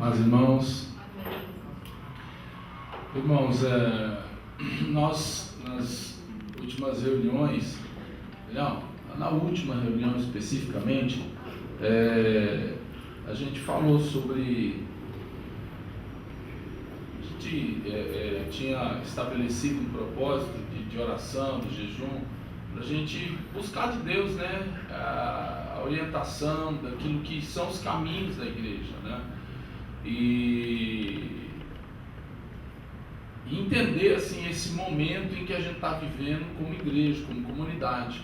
Paz, irmãos. Irmãos, nós nas últimas reuniões, não, na última reunião especificamente, a gente falou sobre, a gente tinha estabelecido um propósito de oração, de jejum, para a gente buscar de Deus, né, a orientação daquilo que são os caminhos da igreja, né, e entender assim esse momento em que a gente está vivendo como igreja, como comunidade,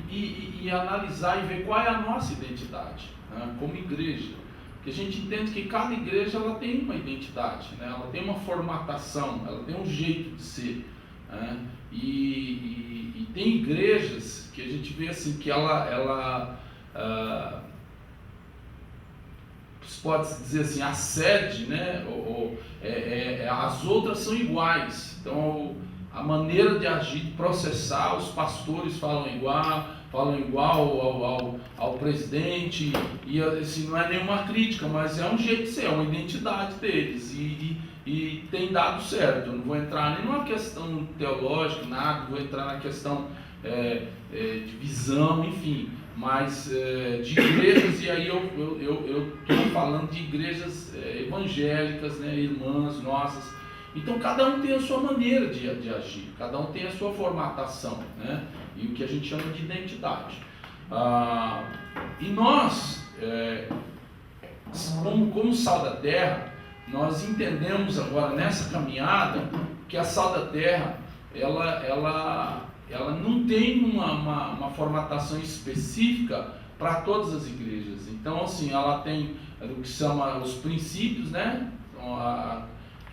e analisar e ver qual é a nossa identidade, né, como igreja, porque a gente entende que cada igreja ela tem uma identidade, né, ela tem uma formatação, ela tem um jeito de ser, né, e tem igrejas que a gente vê assim que ela pode-se dizer assim, a sede, né, as outras são iguais, então a maneira de agir, de processar, os pastores falam igual ao presidente, e assim, não é nenhuma crítica, mas é um jeito de ser, é uma identidade deles, e tem dado certo. Eu não vou entrar nem numa questão teológica, nada, vou entrar na questão de visão, enfim, mas de igrejas, e aí eu estou falando de igrejas evangélicas, né, irmãs nossas. Então cada um tem a sua maneira de agir, cada um tem a sua formatação, né, e o que a gente chama de identidade. E nós, como sal da terra, nós entendemos agora nessa caminhada que a sal da terra ela não tem uma formatação específica para todas as igrejas. Então, assim, ela tem o que chama os princípios, né? Então,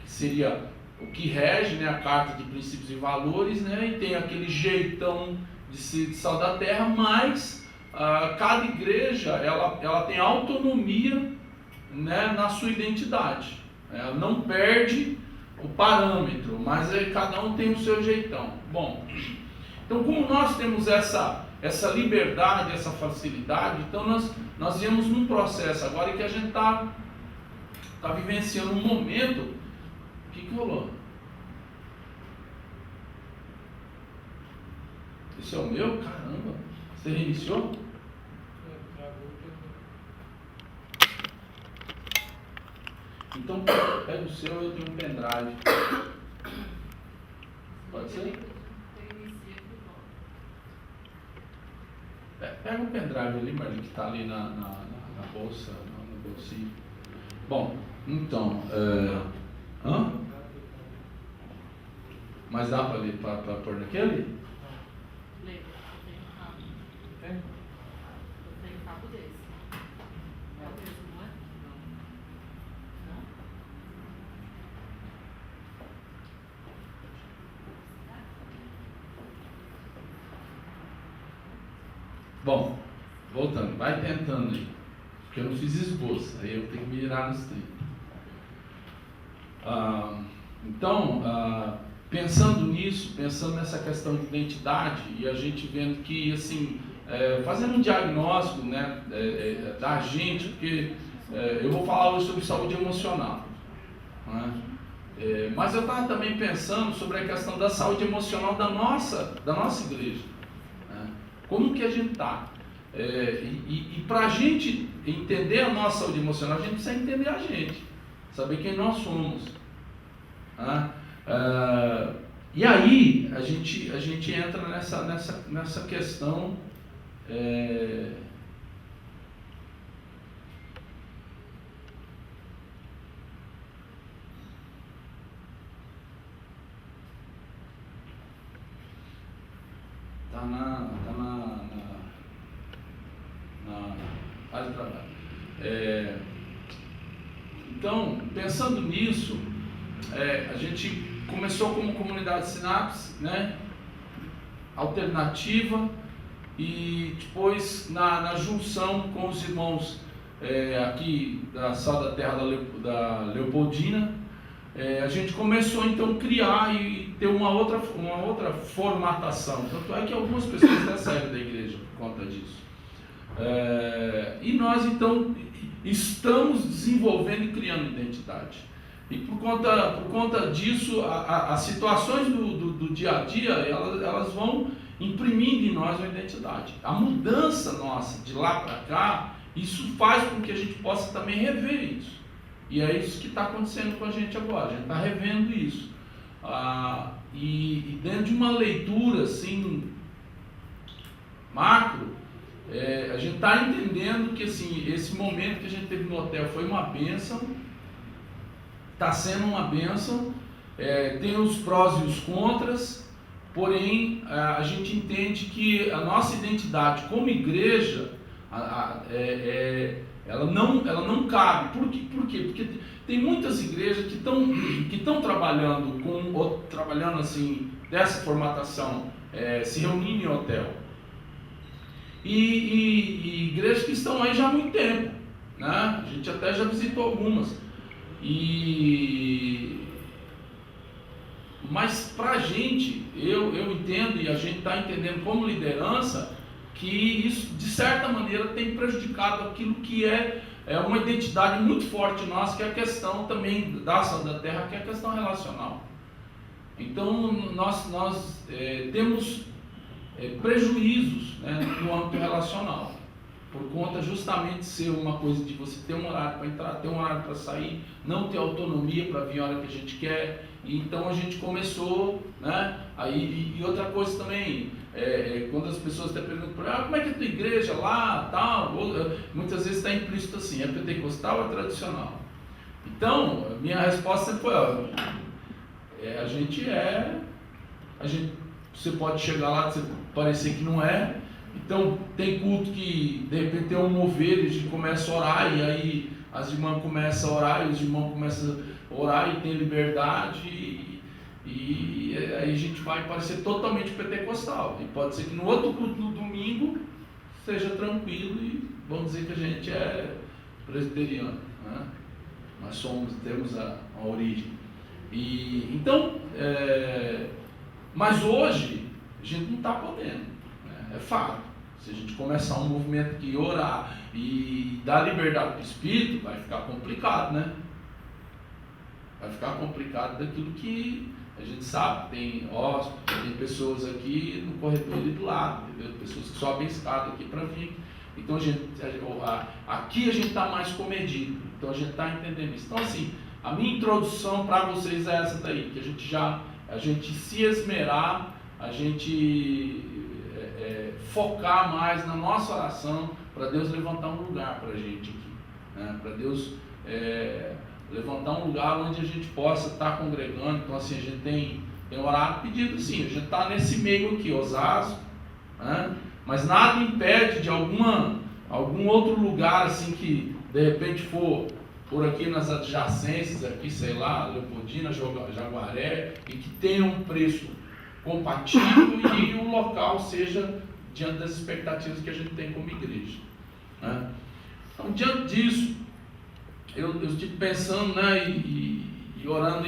que seria o que rege, né? A carta de princípios e valores, né? E tem aquele jeitão de ser de sal da terra, mas cada igreja ela tem autonomia, né? Na sua identidade. Ela não perde o parâmetro, mas cada um tem o seu jeitão. Bom, então, como nós temos essa liberdade, essa facilidade, então nós viemos num processo agora em que a gente está vivenciando um momento. O que rolou? Esse é o meu? Caramba! Você reiniciou? Então, pega o seu, eu tenho um pendrive. Pode ser? Pega um pendrive ali, Marlene, que está ali na bolsa, no bolsinho. Bom, então, mas dá para ler, para pôr naquele? Lê, eu tenho um cabo. Eu tenho um cabo desse. É o mesmo, não é? Não? Bom, voltando, vai tentando aí, porque eu não fiz esboço, aí eu tenho que mirar nos trilhos. Então, pensando nisso, pensando nessa questão de identidade, e a gente vendo que, assim, fazendo um diagnóstico, né, da gente, porque eu vou falar hoje sobre saúde emocional, né? Mas eu estava também pensando sobre a questão da saúde emocional da nossa igreja. Como que a gente está? E para a gente entender a nossa saúde emocional, a gente precisa entender a gente, saber quem nós somos. E aí a gente entra nessa questão tá na área de trabalho. Então, pensando nisso, a gente começou como comunidade Sinapse, né, alternativa, e depois na junção com os irmãos aqui da Sal da Terra da Leopoldina, a gente começou então a criar e ter uma outra formatação. Tanto é que algumas pessoas até saíram da igreja por conta disso. E nós então estamos desenvolvendo e criando identidade. E por conta disso, as situações do dia a dia, elas vão imprimindo em nós uma identidade. A mudança nossa de lá para cá, isso faz com que a gente possa também rever isso. E é isso que está acontecendo com a gente agora, a gente está revendo isso. E dentro de uma leitura assim, macro, a gente está entendendo que assim, esse momento que a gente teve no hotel foi uma bênção, está sendo uma bênção, tem os prós e os contras, porém a gente entende que a nossa identidade como igreja, ela não cabe. Por quê? Porque tem muitas igrejas que estão trabalhando assim, dessa formatação, se reunindo em hotel. E igrejas que estão aí já há muito tempo, né? A gente até já visitou algumas. Mas para a gente, eu entendo e a gente está entendendo como liderança que isso de certa maneira tem prejudicado aquilo que é uma identidade muito forte nossa, que é a questão também da ação da terra, que é a questão relacional. Então nós temos prejuízos, né, no âmbito relacional, por conta justamente de ser uma coisa de você ter um horário para entrar, ter um horário para sair, não ter autonomia para vir a hora que a gente quer. E então a gente começou, né? E outra coisa também, quando as pessoas até perguntam como é que é a tua igreja lá, tal, muitas vezes está implícito assim, é pentecostal ou é tradicional? Então, a minha resposta sempre foi, você pode chegar lá e parecer que não é. Então tem culto que de repente tem um mover, a gente começa a orar, e aí as irmãs começam a orar, e os irmãos começam a orar e tem liberdade, e aí a gente vai parecer totalmente pentecostal. E pode ser que no outro culto, no domingo, seja tranquilo e vamos dizer que a gente é presbiteriano, né? Nós temos a origem. Então, mas hoje a gente não está podendo. É fato. Se a gente começar um movimento que orar e dar liberdade para o Espírito, vai ficar complicado, né? Vai ficar complicado daquilo que a gente sabe. Tem hóspedes, tem pessoas aqui no corredor ali do lado, entendeu? Pessoas que sobem escada aqui para vir. Então aqui a gente está mais comedido. Então a gente está entendendo isso. Então assim, a minha introdução para vocês é essa daí, que a gente se esmerar, a gente focar mais na nossa oração para Deus levantar um lugar para a gente aqui, né? Para Deus levantar um lugar onde a gente possa estar congregando. Então assim, a gente tem orado pedido sim, a gente está nesse meio aqui, Osasco, né? Mas nada impede de algum outro lugar assim que de repente for por aqui nas adjacências, aqui, sei lá, Leopoldina, Jaguaré, e que tenha um preço compatível e o local seja diante das expectativas que a gente tem como igreja, né? Então, diante disso, eu estive pensando, né, e orando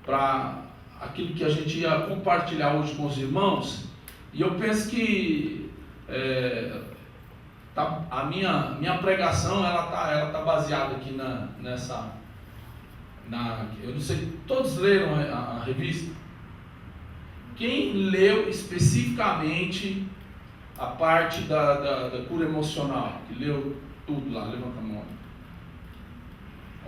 para aquilo que a gente ia compartilhar hoje com os irmãos, e eu penso que a minha pregação ela tá baseada aqui eu não sei, todos leram a revista? Quem leu especificamente a parte da cura emocional, que leu tudo lá, levanta a mão.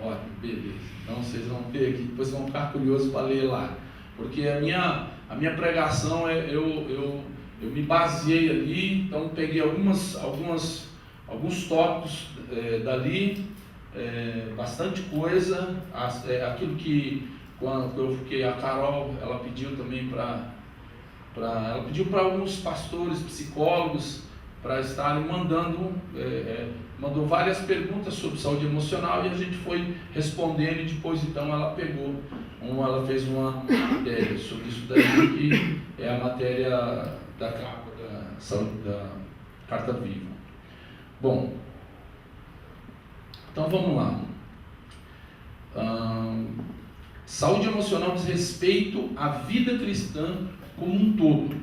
Olha, beleza. Então vocês vão ter aqui, depois vão ficar curiosos para ler lá. Porque a minha pregação, eu me baseei ali, então peguei alguns tópicos dali, bastante coisa, aquilo que quando eu fiquei, a Carol, ela pediu também ela pediu para alguns pastores, psicólogos, para estarem mandou várias perguntas sobre saúde emocional, e a gente foi respondendo, e depois então ela fez uma matéria sobre isso daí, que é a matéria da capa da saúde, da Carta Viva. Bom, então vamos lá. Saúde emocional diz respeito à vida cristã como um todo.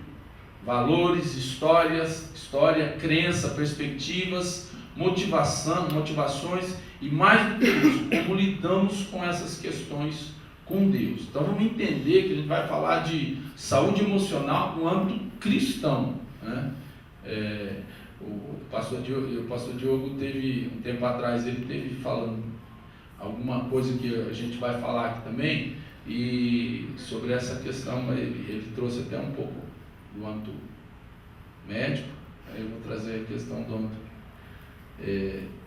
valores, história, crença, perspectivas, motivações e mais do que isso, como lidamos com essas questões com Deus. Então vamos entender que a gente vai falar de saúde emocional no âmbito cristão, né? O pastor Diogo teve, um tempo atrás, ele teve falando alguma coisa que a gente vai falar aqui também, e sobre essa questão ele trouxe até um pouco do âmbito médico, aí eu vou trazer a questão do âmbito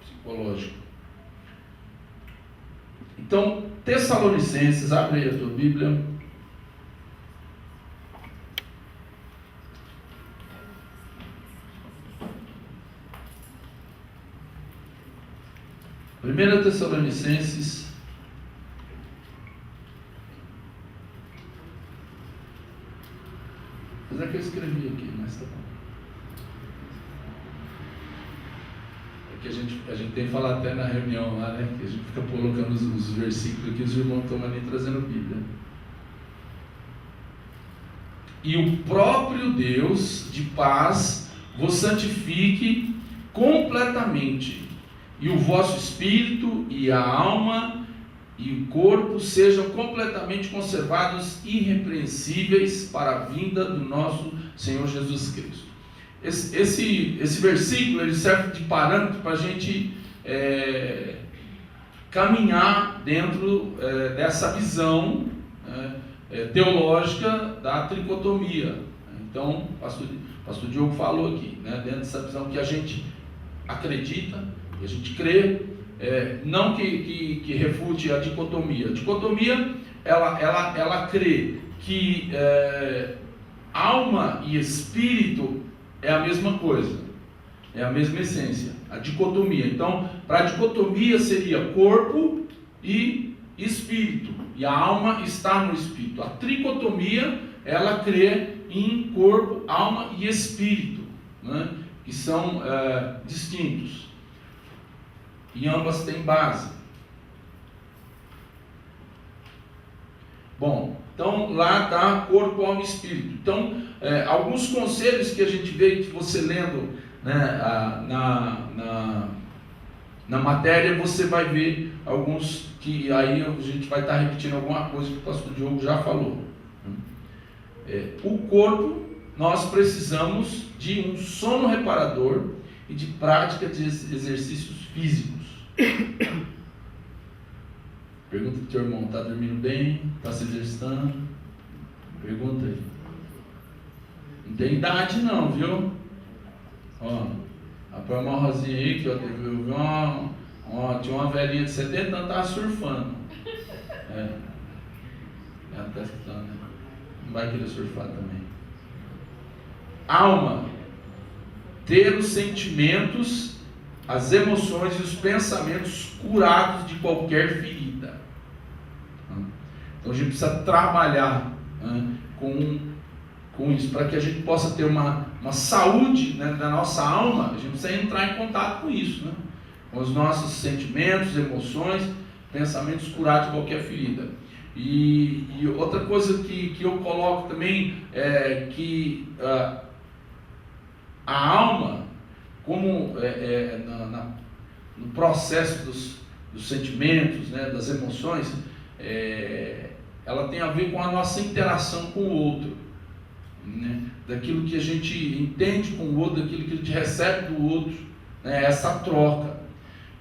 psicológico. Então, Tessalonicenses, abre aí a tua Bíblia. Primeira Tessalonicenses, apesar que eu escrevi aqui, mas tá bom. É que a gente tem que falar até na reunião lá, né? Que a gente fica colocando os versículos aqui, os irmãos não estão ali trazendo Bíblia. E o próprio Deus de paz vos santifique completamente, e o vosso espírito e a alma e o corpo sejam completamente conservados irrepreensíveis para a vinda do nosso Senhor Jesus Cristo. Esse versículo ele serve de parâmetro para a gente caminhar dentro dessa visão teológica da tricotomia. Então, o pastor Diogo falou aqui, né, dentro dessa visão que a gente acredita, a gente crê, não que refute a dicotomia. A dicotomia, ela crê que alma e espírito é a mesma coisa, é a mesma essência. A dicotomia. Então, para a dicotomia seria corpo e espírito, e a alma está no espírito. A tricotomia, ela crê em corpo, alma e espírito, né, que são distintos. E ambas têm base. Bom, então lá está corpo, alma e espírito. Então, alguns conselhos que a gente vê, que você lendo, né, na matéria, você vai ver alguns que aí a gente vai estar repetindo alguma coisa que o pastor Diogo já falou. O corpo, nós precisamos de um sono reparador e de prática de exercícios físicos. Pergunta pro teu irmão, está dormindo bem? Está se exercitando? Pergunta aí. Não tem idade não, viu? Ó, põe uma rosinha aí que eu vi tinha uma velhinha de 70 anos, estava surfando. Ela está escutando, né? Não vai querer surfar também. Alma, ter os sentimentos, as emoções e os pensamentos curados de qualquer ferida. Então a gente precisa trabalhar com isso, para que a gente possa ter uma saúde, né, da nossa alma. A gente precisa entrar em contato com isso, né? Com os nossos sentimentos, emoções, pensamentos curados de qualquer ferida. E outra coisa que eu coloco também é que a alma, como no processo dos sentimentos, né, das emoções, ela tem a ver com a nossa interação com o outro, né, daquilo que a gente entende com o outro, daquilo que a gente recebe do outro, né, essa troca.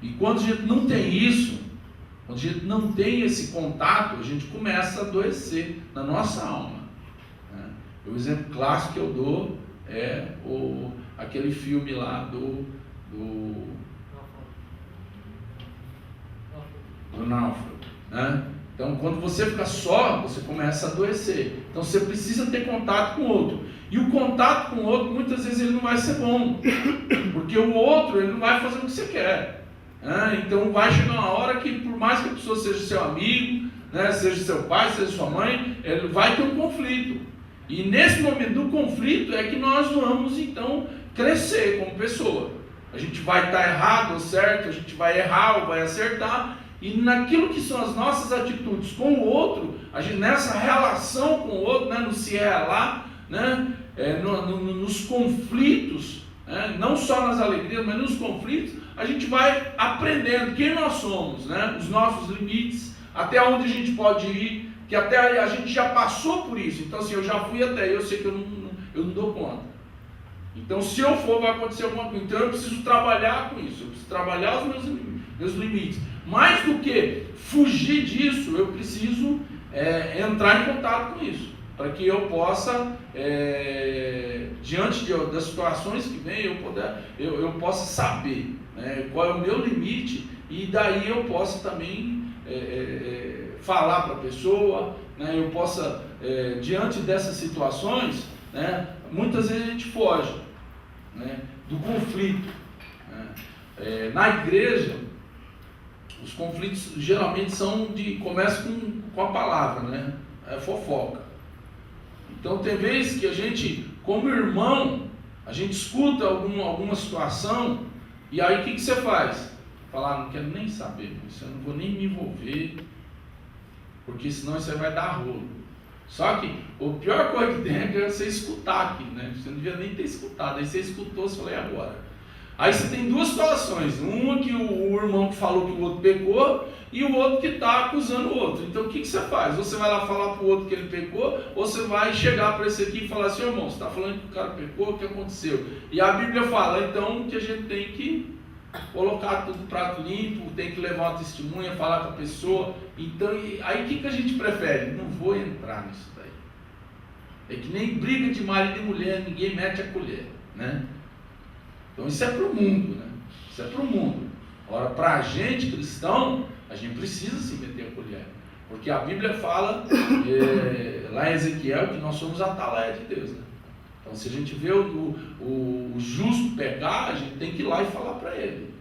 E quando a gente não tem isso, quando a gente não tem esse contato, a gente começa a adoecer na nossa alma, né? O exemplo clássico que eu dou é aquele filme lá do náufrago, né? Então, quando você fica só, você começa a adoecer. Então, você precisa ter contato com o outro. E o contato com o outro, muitas vezes, ele não vai ser bom, porque o outro, ele não vai fazer o que você quer. Então, vai chegar uma hora que, por mais que a pessoa seja seu amigo, né, seja seu pai, seja sua mãe, ele vai ter um conflito. E nesse momento do conflito é que nós vamos, então, crescer como pessoa. A gente vai estar errado ou certo, a gente vai errar ou vai acertar. E naquilo que são as nossas atitudes com o outro, a gente, nessa relação com o outro, né, no se relar, né, nos conflitos, né? Não só nas alegrias, mas nos conflitos, a gente vai aprendendo quem nós somos, né? Os nossos limites, até onde a gente pode ir, que até a gente já passou por isso. Então, assim, eu já fui até aí, eu sei que eu não dou conta. Então, se eu for, vai acontecer alguma coisa. Então, eu preciso trabalhar com isso, eu preciso trabalhar os meus limites. Mais do que fugir disso, eu preciso entrar em contato com isso, para que eu possa, diante das situações que vêm, eu possa saber, né, qual é o meu limite, e daí eu possa também falar para a pessoa, né, eu possa, diante dessas situações, né, muitas vezes a gente foge, né, do conflito, né. Na igreja, os conflitos geralmente começam com a palavra, né? É fofoca. Então tem vezes que a gente, como irmão, a gente escuta alguma situação, e aí o que você faz? Falar, não quero nem saber, eu não vou nem me envolver, porque senão isso aí vai dar rolo. Só que a pior coisa que tem é você escutar aqui, né? Você não devia nem ter escutado, aí você escutou, você falou, e agora? Aí você tem duas situações, uma que o irmão que falou que o outro pecou, e o outro que está acusando o outro. Então o que você faz? Ou você vai lá falar para o outro que ele pecou, ou você vai chegar para esse aqui e falar assim, irmão, você está falando que o cara pecou, o que aconteceu? E a Bíblia fala, então, que a gente tem que colocar tudo prato limpo, tem que levar uma testemunha, falar com a pessoa. Então, aí o que a gente prefere? Não vou entrar nisso daí. É que nem briga de marido e mulher, ninguém mete a colher, né? Então isso é para o mundo, né? Isso é para o mundo. Agora, para a gente cristão, a gente precisa se meter a colher. Porque a Bíblia fala, lá em Ezequiel, que nós somos a atalaia de Deus, né? Então se a gente vê o justo pecar, a gente tem que ir lá e falar para ele.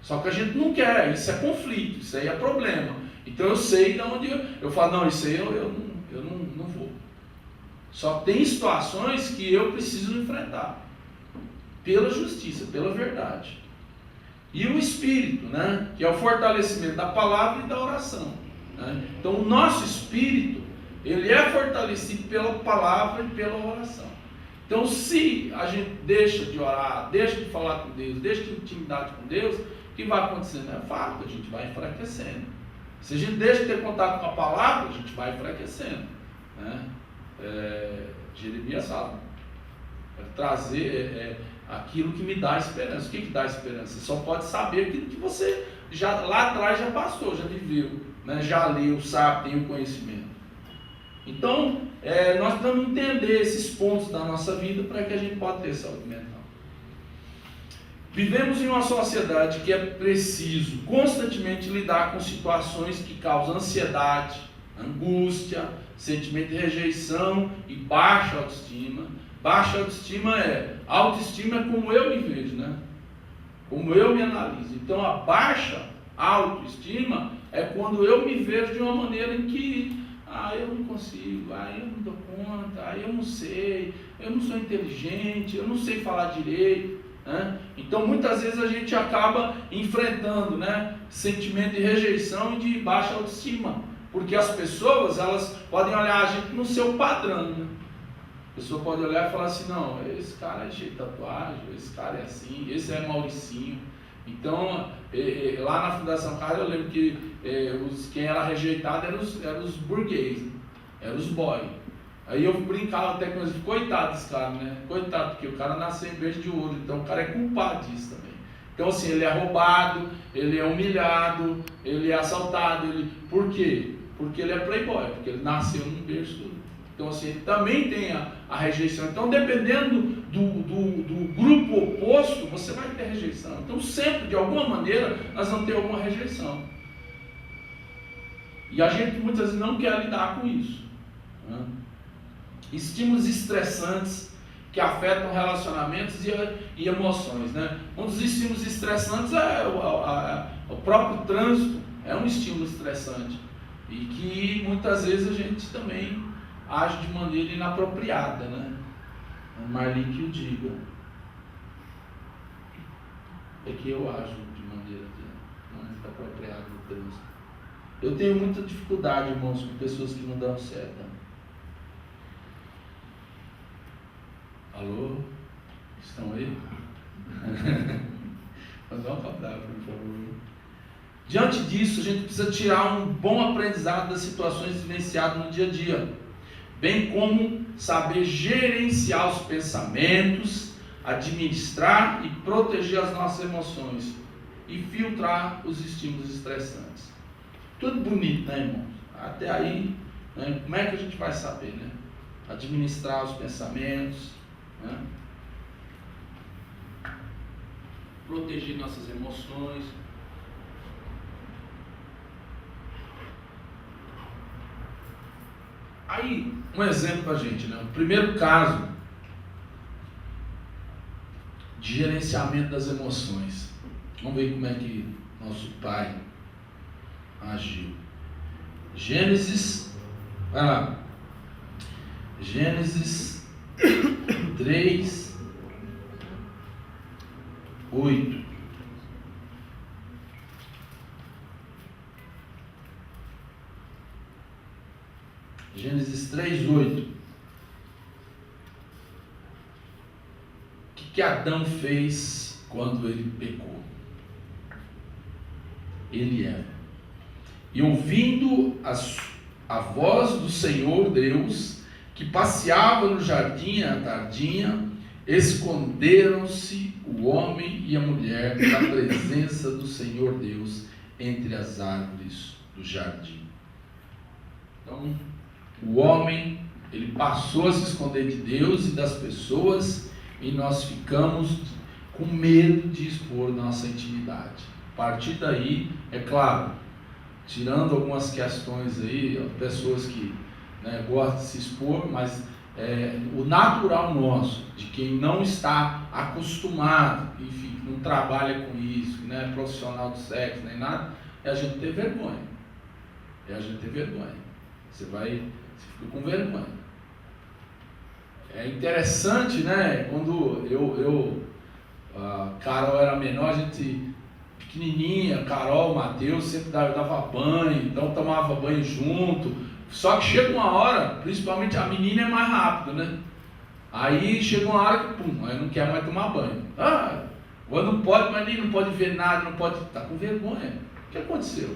Só que a gente não quer, isso é conflito, isso aí é problema. Então eu sei de onde eu falo, não, isso aí eu não vou. Só tem situações que eu preciso enfrentar. Pela justiça, pela verdade. E o Espírito, né, que é o fortalecimento da palavra e da oração, né? Então o nosso Espírito, ele é fortalecido pela palavra e pela oração. Então se a gente deixa de orar, deixa de falar com Deus, deixa de intimidade com Deus, o que vai acontecendo? É fato, a gente vai enfraquecendo. Se a gente deixa de ter contato com a palavra, a gente vai enfraquecendo, né? Jeremias fala, trazer aquilo que me dá esperança. O que dá esperança? Você só pode saber aquilo que você já lá atrás já passou, já viveu, né? Já leu, sabe, tem o conhecimento. Então, nós precisamos entender esses pontos da nossa vida para que a gente possa ter saúde mental. Vivemos em uma sociedade que é preciso constantemente lidar com situações que causam ansiedade, angústia, sentimento de rejeição e baixa autoestima. Baixa autoestima autoestima é como eu me vejo, né? Como eu me analiso. Então a baixa autoestima é quando eu me vejo de uma maneira em que eu não consigo, eu não dou conta, eu não sei, eu não sou inteligente, eu não sei falar direito, né? Então muitas vezes a gente acaba enfrentando, né, sentimento de rejeição e de baixa autoestima, porque as pessoas, elas podem olhar a gente no seu padrão, né? A pessoa pode olhar e falar assim, não, esse cara é cheio de tatuagem, esse cara é assim, esse é Mauricinho. Então, lá na Fundação Carlos, eu lembro que quem era rejeitado eram os burguês, né? Eram os boy. Aí eu brincava até com eles, coitado desse cara, né? Coitado, porque o cara nasceu em berço de ouro, então o cara é culpado disso também. Então assim, ele é roubado, ele é humilhado, ele é assaltado, por quê? Porque ele é playboy, porque ele nasceu num berço. Então assim, ele também tem a rejeição. Então dependendo do grupo oposto, você vai ter rejeição. Então sempre, de alguma maneira, nós vamos ter alguma rejeição. E a gente muitas vezes não quer lidar com isso, né? Estímulos estressantes que afetam relacionamentos e emoções, né? Um dos estímulos estressantes é o próprio trânsito, é um estímulo estressante. E que muitas vezes a gente também age de maneira inapropriada, né? Marli que o diga. É que eu ajo de maneira não apropriada no trânsito. Eu tenho muita dificuldade, irmãos, com pessoas que não dão certo. Alô? Estão aí? Mas vamos falar, por favor. Diante disso, a gente precisa tirar um bom aprendizado das situações vivenciadas no dia a dia, bem como saber gerenciar os pensamentos, administrar e proteger as nossas emoções e filtrar os estímulos estressantes. Tudo bonito, né, irmãos? Até aí, né, como é que a gente vai saber, né? Administrar os pensamentos, né? Proteger nossas emoções. Aí, um exemplo para a gente, né? O primeiro caso de gerenciamento das emoções. Vamos ver como é que nosso pai agiu. Gênesis, vai lá. Gênesis 3, 8. Gênesis 3, 8. O que Adão fez quando ele pecou? Ele era. E ouvindo a voz do Senhor Deus, que passeava no jardim à tardinha, esconderam-se o homem e a mulher da presença do Senhor Deus entre as árvores do jardim. Então, o homem, ele passou a se esconder de Deus e das pessoas, e nós ficamos com medo de expor nossa intimidade. A partir daí, é claro, tirando algumas questões aí, pessoas que, né, gostam de se expor, mas o natural nosso, de quem não está acostumado, enfim, não trabalha com isso, não é profissional do sexo, nem nada, é a gente ter vergonha. É a gente ter vergonha. Você fica com vergonha. É interessante, né? Quando a Carol era menor, a gente, pequenininha, Carol, Mateus, sempre dava banho, então tomava banho junto. Só que chega uma hora, principalmente a menina é mais rápido, né? Aí chega uma hora que, aí não quer mais tomar banho. Agora não pode, mas nem não pode ver nada, não pode, tá com vergonha. O que aconteceu?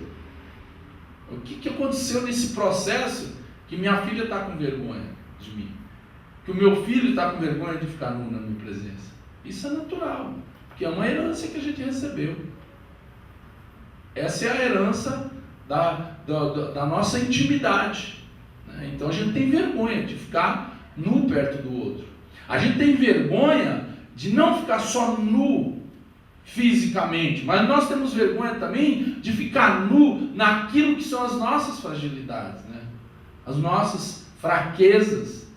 O que aconteceu nesse processo que minha filha está com vergonha de mim? Que o meu filho está com vergonha de ficar nu na minha presença? Isso é natural, porque é uma herança que a gente recebeu. Essa é a herança da nossa intimidade, né? Então a gente tem vergonha de ficar nu perto do outro. A gente tem vergonha de não ficar só nu fisicamente, mas nós temos vergonha também de ficar nu naquilo que são as nossas fragilidades, né? As nossas fraquezas,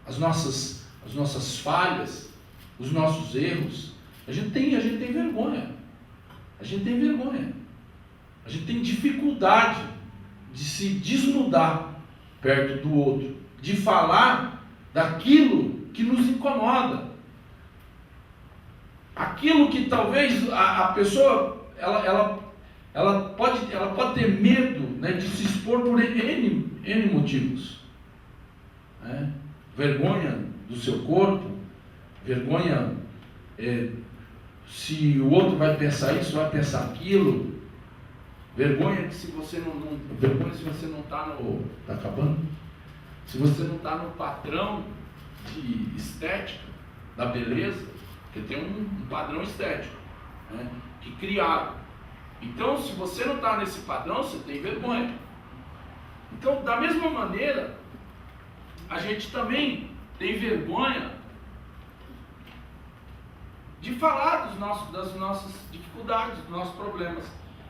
as nossas falhas, os nossos erros. A gente tem vergonha. A gente tem vergonha. A gente tem dificuldade de se desnudar perto do outro, de falar daquilo que nos incomoda. Aquilo que talvez a pessoa ela pode ter medo, né, de se expor por N motivos, né? Vergonha do seu corpo, vergonha se o outro vai pensar isso, vai pensar aquilo, vergonha se você não está no... Está acabando? Se você não está no padrão de estética, da beleza, porque tem um padrão estético, né, que criaram. Então, se você não está nesse padrão, você tem vergonha. Então, da mesma maneira, a gente também tem vergonha de falar das nossas dificuldades, dos nossos problemas.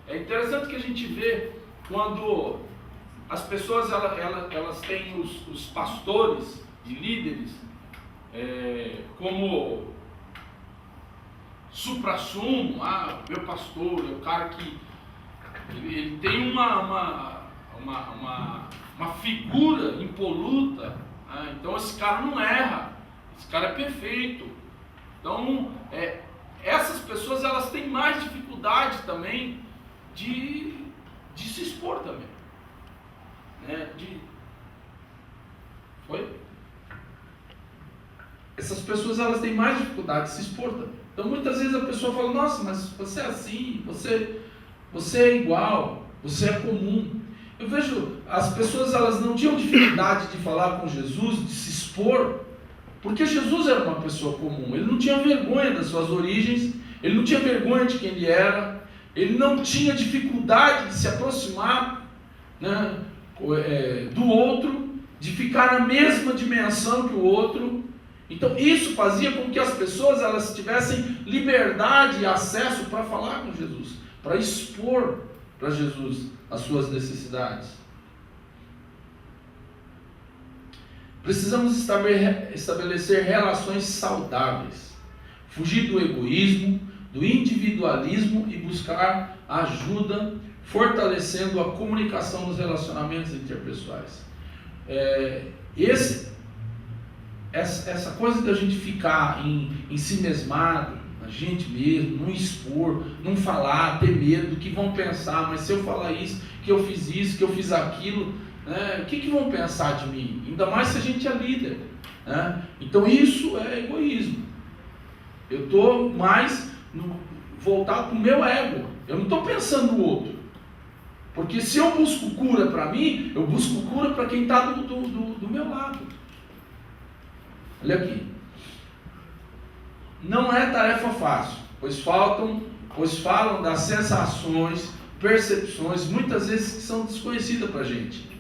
É interessante que a gente vê quando as pessoas elas têm os pastores e líderes como supra-sumo. Meu pastor é o cara que ele tem uma figura impoluta, né? Então esse cara não erra, esse cara é perfeito. Então essas pessoas elas têm mais dificuldade também de se expor também, né? Foi? essas pessoas elas têm mais dificuldade de se expor. Então muitas vezes a pessoa fala, nossa, mas você é assim, você é igual, você é comum. Eu vejo, as pessoas elas não tinham dificuldade de falar com Jesus, de se expor, porque Jesus era uma pessoa comum, ele não tinha vergonha das suas origens, ele não tinha vergonha de quem ele era, ele não tinha dificuldade de se aproximar, né, do outro, de ficar na mesma dimensão que o outro. Então isso fazia com que as pessoas elas tivessem liberdade e acesso para falar com Jesus, para expor para Jesus as suas necessidades. Precisamos estabelecer relações saudáveis, fugir do egoísmo, do individualismo e buscar ajuda, fortalecendo a comunicação nos relacionamentos interpessoais. Essa coisa da gente ficar em si mesmado, a gente mesmo, não expor, não falar, ter medo do que vão pensar, mas se eu falar isso, que eu fiz aquilo, né, o que vão pensar de mim? Ainda mais se a gente é líder, né? Então isso é egoísmo. Eu estou mais voltado para o meu ego, eu não estou pensando no outro. Porque se eu busco cura para mim, eu busco cura para quem está do meu lado. Olha aqui. Não é tarefa fácil, pois falam das sensações, percepções, muitas vezes que são desconhecidas para a gente.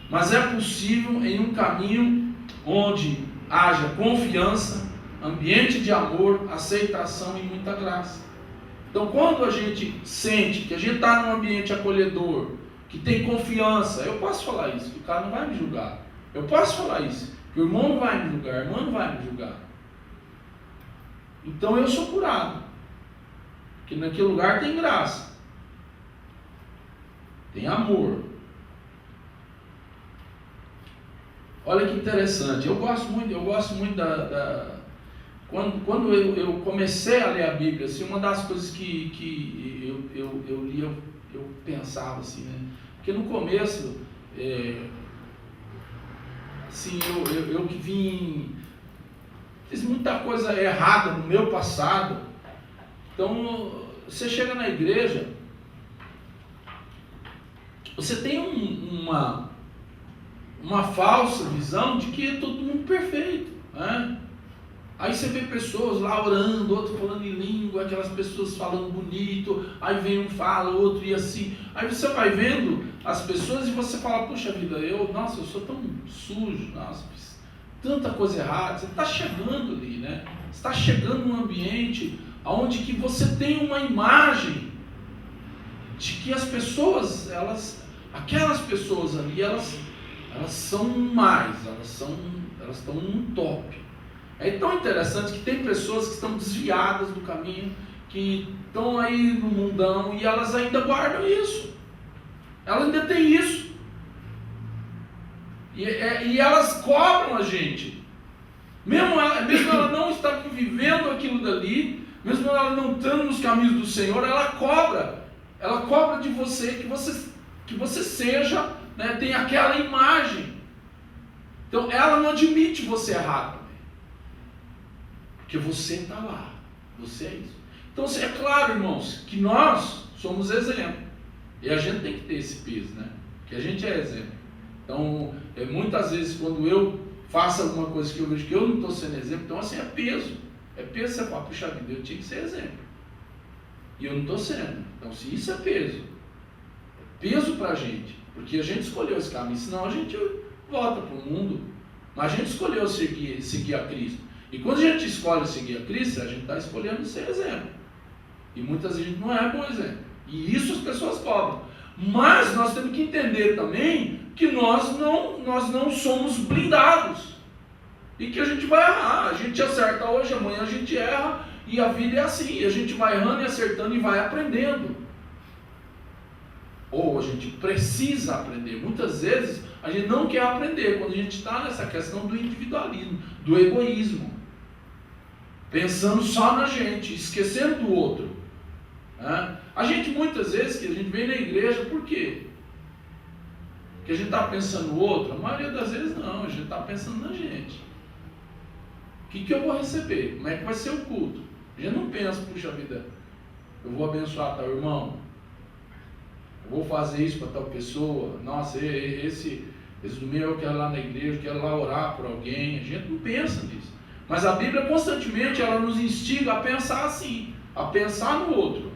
Mas é possível em um caminho onde haja confiança, ambiente de amor, aceitação e muita graça. Então, quando a gente sente que a gente está num ambiente acolhedor, que tem confiança, eu posso falar isso, que o cara não vai me julgar. Eu posso falar isso, que o irmão não vai me julgar, a irmã não vai me julgar. Então eu sou curado. Porque naquele lugar tem graça. Tem amor. Olha que interessante. Eu gosto muito quando eu comecei a ler a Bíblia, assim, uma das coisas que eu lia, eu pensava assim, né? Porque no começo, assim, eu que fiz muita coisa errada no meu passado. Então, você chega na igreja, você tem uma falsa visão de que é todo mundo perfeito, né? Aí você vê pessoas lá orando, outro falando em língua, aquelas pessoas falando bonito, aí vem um fala, outro e assim. Aí você vai vendo as pessoas e você fala, puxa vida, eu sou tão sujo, nossa, fiz tanta coisa errada. Você está chegando ali, né? Você está chegando num ambiente onde que você tem uma imagem de que as pessoas, aquelas pessoas ali, elas são mais, elas estão num top. É tão interessante que tem pessoas que estão desviadas do caminho, que estão aí no mundão e elas ainda guardam isso. Elas ainda têm isso. E elas cobram a gente. Mesmo ela não está vivendo aquilo dali, mesmo ela não estando nos caminhos do Senhor, ela cobra. Ela cobra de você que você seja, né, tem aquela imagem. Então ela não admite você errado. Porque você está lá, você é isso. Então é claro, irmãos, que nós somos exemplo. E a gente tem que ter esse peso, né? Que a gente é exemplo. Então, muitas vezes quando eu faço alguma coisa que eu vejo que eu não estou sendo exemplo, então assim, é peso. É peso você fala, puxa vida, eu tinha que ser exemplo. E eu não estou sendo. Então, se isso é peso para a gente, porque a gente escolheu esse caminho, senão a gente volta para o mundo. Mas a gente escolheu seguir a Cristo. E quando a gente escolhe seguir a Cristo, a gente está escolhendo ser exemplo. E muitas vezes a gente não é bom exemplo. E isso as pessoas cobram. Mas nós temos que entender também que nós não somos blindados. E que a gente vai errar. A gente acerta hoje, amanhã a gente erra. E a vida é assim. E a gente vai errando e acertando e vai aprendendo. Ou a gente precisa aprender. Muitas vezes a gente não quer aprender quando a gente está nessa questão do individualismo, do egoísmo. Pensando só na gente, esquecendo do outro. A gente muitas vezes, que a gente vem na igreja, por quê? Porque a gente está pensando no outro? A maioria das vezes não, a gente está pensando na gente. que eu vou receber? Como é que vai ser o culto? A gente não pensa, puxa vida, eu vou abençoar tal irmão, eu vou fazer isso para tal pessoa, nossa, esse domingo eu quero ir lá na igreja, eu quero lá orar por alguém. A gente não pensa nisso. Mas a Bíblia constantemente ela nos instiga a pensar assim, a pensar no outro.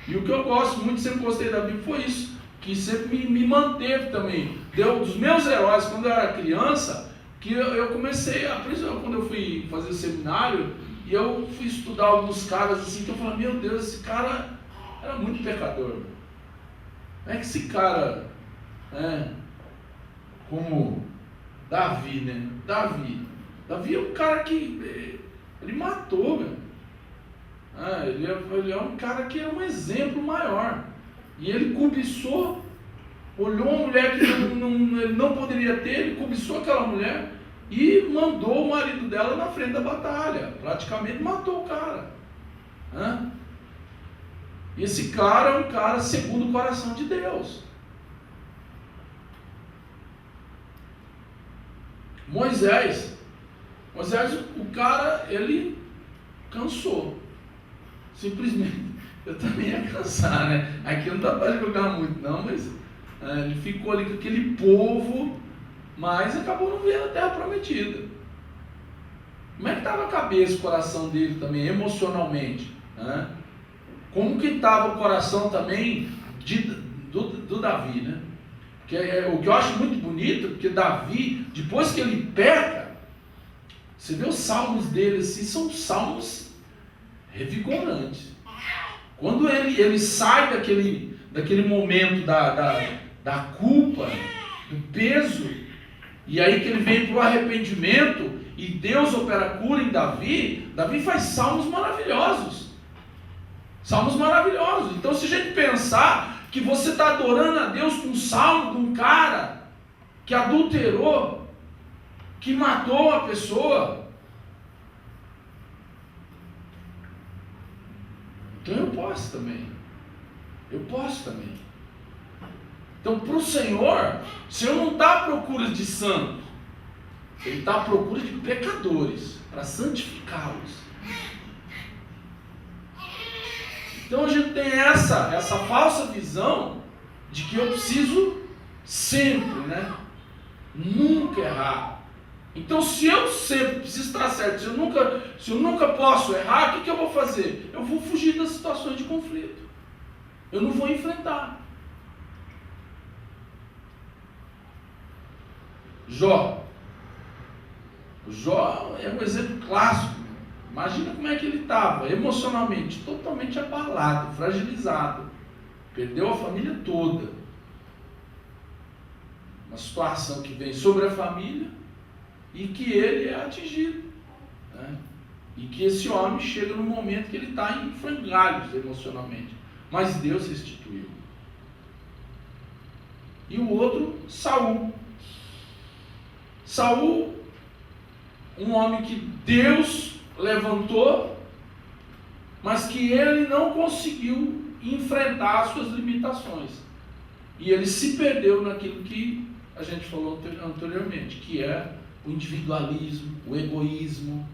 E o que eu gosto muito, sempre gostei da Bíblia, foi isso, que sempre me manteve também. Dos meus heróis, quando eu era criança, que eu comecei, principalmente quando eu fui fazer o seminário, e eu fui estudar alguns caras assim, que eu falei, meu Deus, esse cara era muito pecador. Não é que esse cara, como Davi, né? Davi é um cara que ele matou, meu. Ele é um cara que é um exemplo maior. E ele cobiçou, olhou uma mulher que ele não poderia ter, ele cobiçou aquela mulher e mandou o marido dela na frente da batalha. Praticamente matou o cara. E esse cara é um cara segundo o coração de Deus. Moisés, o cara, ele cansou. Simplesmente. Eu também ia cansar, né? Aqui não dá para jogar muito, não, mas ele ficou ali com aquele povo, mas acabou não vendo a terra prometida. Como é que estava a cabeça e o coração dele também, emocionalmente? Como que estava o coração também do Davi, né? Porque o que eu acho muito bonito, porque Davi, depois que ele peca, você vê os salmos dele assim, são salmos revigorantes. Quando ele sai daquele momento da culpa, do peso, e aí que ele vem para o arrependimento, e Deus opera cura em Davi faz salmos maravilhosos. Salmos maravilhosos. Então, se a gente pensar que você está adorando a Deus com um salmo de um cara que adulterou, que matou uma pessoa, então eu posso também. Então, para o Senhor não está à procura de santos, Ele está à procura de pecadores, para santificá-los. Então a gente tem essa falsa visão de que eu preciso sempre, nunca errar. Então, se eu sempre preciso estar certo, se eu nunca posso errar, o que eu vou fazer? Eu vou fugir das situações de conflito. Eu não vou enfrentar. Jó. O Jó é um exemplo clássico. Imagina como é que ele estava, emocionalmente, totalmente abalado, fragilizado. Perdeu a família toda. Uma situação que vem sobre a família e que ele é atingido. E que esse homem chega no momento que ele está em frangalhos emocionalmente. Mas Deus restituiu. E o outro, Saul. Saul, um homem que Deus levantou, mas que ele não conseguiu enfrentar as suas limitações. E ele se perdeu naquilo que a gente falou anteriormente, que é o individualismo, o egoísmo.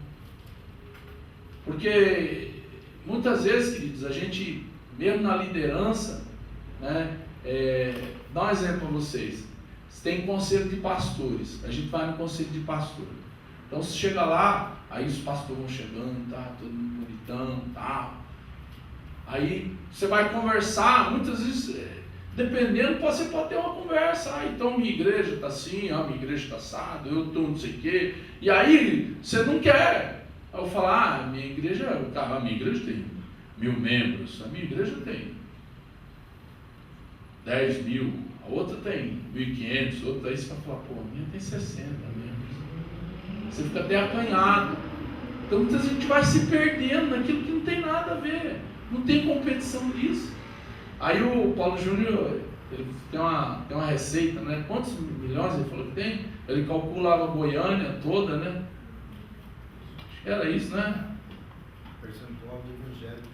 Porque muitas vezes, queridos, a gente, mesmo na liderança, dá um exemplo para vocês. Você tem conselho de pastores, a gente vai no conselho de pastor. Então você chega lá, aí os pastores vão chegando, todo mundo bonitão, Aí você vai conversar, muitas vezes, dependendo, você pode ter uma conversa. Então minha igreja está assim, minha igreja está assada, eu estou não sei o quê. E aí você não quer. Aí eu falar, minha igreja tem 1.000 membros, a minha igreja tem 10.000, a outra tem 1.500, outra aí você vai falar, a minha tem 60 membros. Você fica até acanhado. Então muitas vezes a gente vai se perdendo naquilo que não tem nada a ver. Não tem competição nisso. Aí o Paulo Júnior, ele tem uma receita, Quantos milhões ele falou que tem? Ele calcula a Goiânia toda, Era isso, Percentual de evangélicos.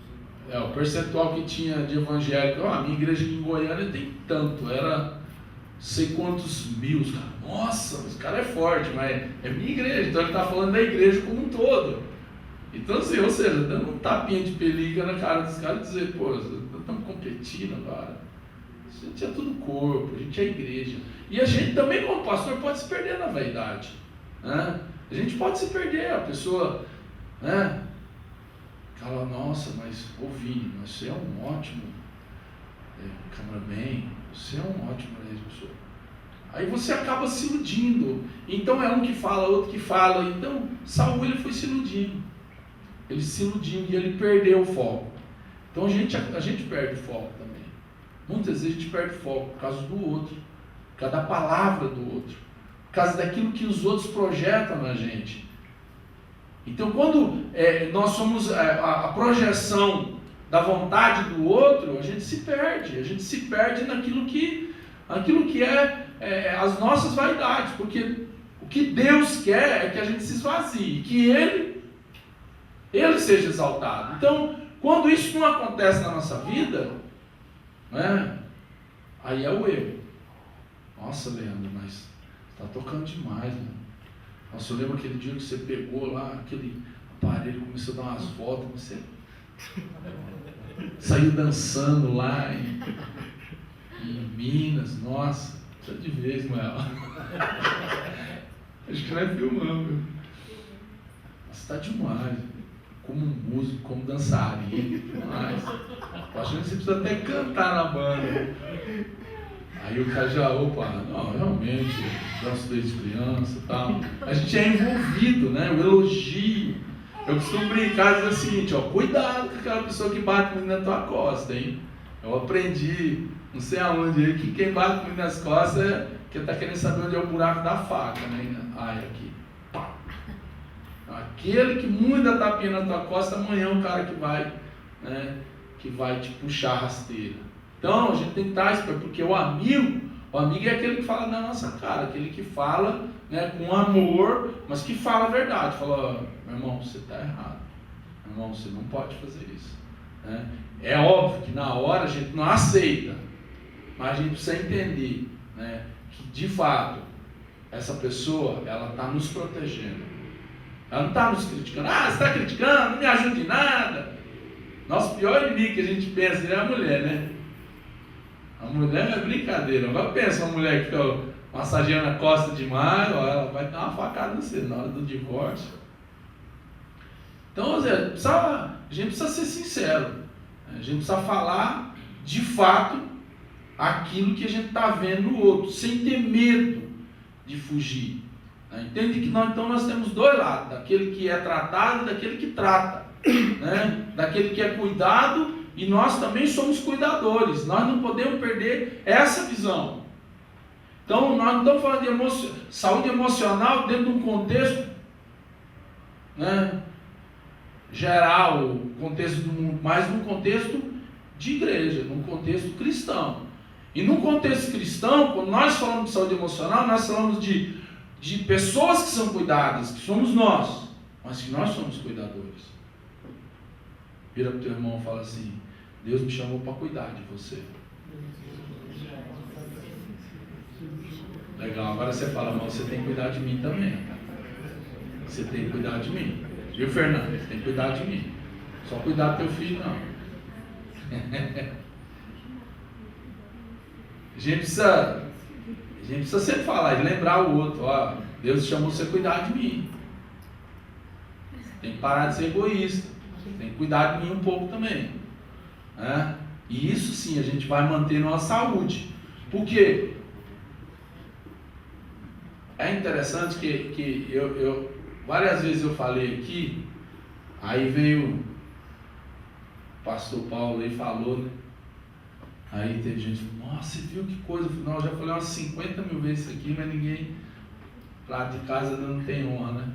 O percentual que tinha de evangélico. A minha igreja aqui em Goiânia tem tanto. sei quantos mil. Nossa, esse cara é forte, mas é minha igreja. Então ele está falando da igreja como um todo. Então assim, ou seja, dando um tapinha de pelica na cara dos caras e dizer, pô, estamos competindo agora. A gente é tudo corpo, a gente é igreja. E a gente também, como pastor, pode se perder na vaidade. Né? A gente pode se perder, a pessoa, né? Fala, nossa, mas Vini, você é um ótimo cameraman, você é um ótimo professor. Aí você acaba se iludindo. Então é um que fala, outro que fala. Então Saul ele foi se iludindo. Ele se iludiu e ele perdeu o foco. Então a gente perde o foco também. Muitas vezes a gente perde o foco por causa do outro, por causa da palavra do outro, por causa daquilo que os outros projetam na gente. Então quando nós somos a projeção da vontade do outro, a gente se perde naquilo que é as nossas vaidades, porque o que Deus quer é que a gente se esvazie, que Ele seja exaltado. Então, quando isso não acontece na nossa vida, né, aí é o erro. Nossa, Leandro, mas está tocando demais, né? Nossa, eu lembro aquele dia que você pegou lá aquele aparelho, começou a dar umas voltas, você saiu dançando lá em Minas. Nossa, precisa de vez, Mael. Acho que vai filmando. Nossa, está demais. Como músico, como dançarino, demais. Eu acho que você precisa até cantar na banda. Aí o cara já, opa, não, realmente, danço desde criança e tal. A gente é envolvido, né? O elogio. Eu costumo brincar e dizer o seguinte, ó, cuidado com aquela pessoa que bate muito na tua costa, hein? Eu aprendi, não sei aonde, que quem bate muito nas costas é que está querendo saber onde é o buraco da faca, né? Ai, aqui. Pá. Aquele que muda tapinha na tua costa, amanhã é o cara que vai, né, que vai te puxar a rasteira. Então a gente tem que estar esperto, porque o amigo é aquele que fala na nossa cara, aquele que fala, né, com amor, mas que fala a verdade. Fala, meu irmão, você está errado. Meu irmão, você não pode fazer isso. Né? É óbvio que na hora a gente não aceita, mas a gente precisa entender, né, que de fato essa pessoa ela está nos protegendo. Ela não está nos criticando. Ah, você está criticando, não me ajuda em nada. Nosso pior inimigo que a gente pensa é a mulher, né? A mulher não é brincadeira. Agora pensa uma mulher que fica massageando a costa demais, ó, ela vai dar uma facada no você na hora do divórcio. Então, Zé, a gente precisa ser sincero. A gente precisa falar de fato aquilo que a gente está vendo no outro, sem ter medo de fugir. Entende que nós temos dois lados, daquele que é tratado e daquele que trata, né? Daquele que é cuidado, e nós também somos cuidadores. Nós não podemos perder essa visão. Então nós não estamos falando de saúde emocional dentro de um contexto, né, geral, contexto do mundo, mas num contexto de igreja, num contexto cristão. E num contexto cristão, quando nós falamos de saúde emocional, nós falamos de pessoas que são cuidadas, que somos nós, mas que nós somos cuidadores. Vira para o teu irmão e fala assim, Deus me chamou para cuidar de você. Legal, agora você fala, mas você tem que cuidar de mim também. Você tem que cuidar de mim. Viu, Fernando? Você tem que cuidar de mim. Só cuidar do teu filho, não. A gente precisa sempre falar e lembrar o outro, ó, Deus chamou você a cuidar de mim. Tem que parar de ser egoísta. Tem que cuidar de mim um pouco também. Né? E isso sim a gente vai manter nossa saúde. Porque é interessante que eu várias vezes eu falei aqui, aí veio o pastor Paulo e falou, né? Aí teve gente que falou, nossa, você viu que coisa? Não, eu já falei umas 50 mil vezes isso aqui, mas ninguém lá de casa não tem honra, né?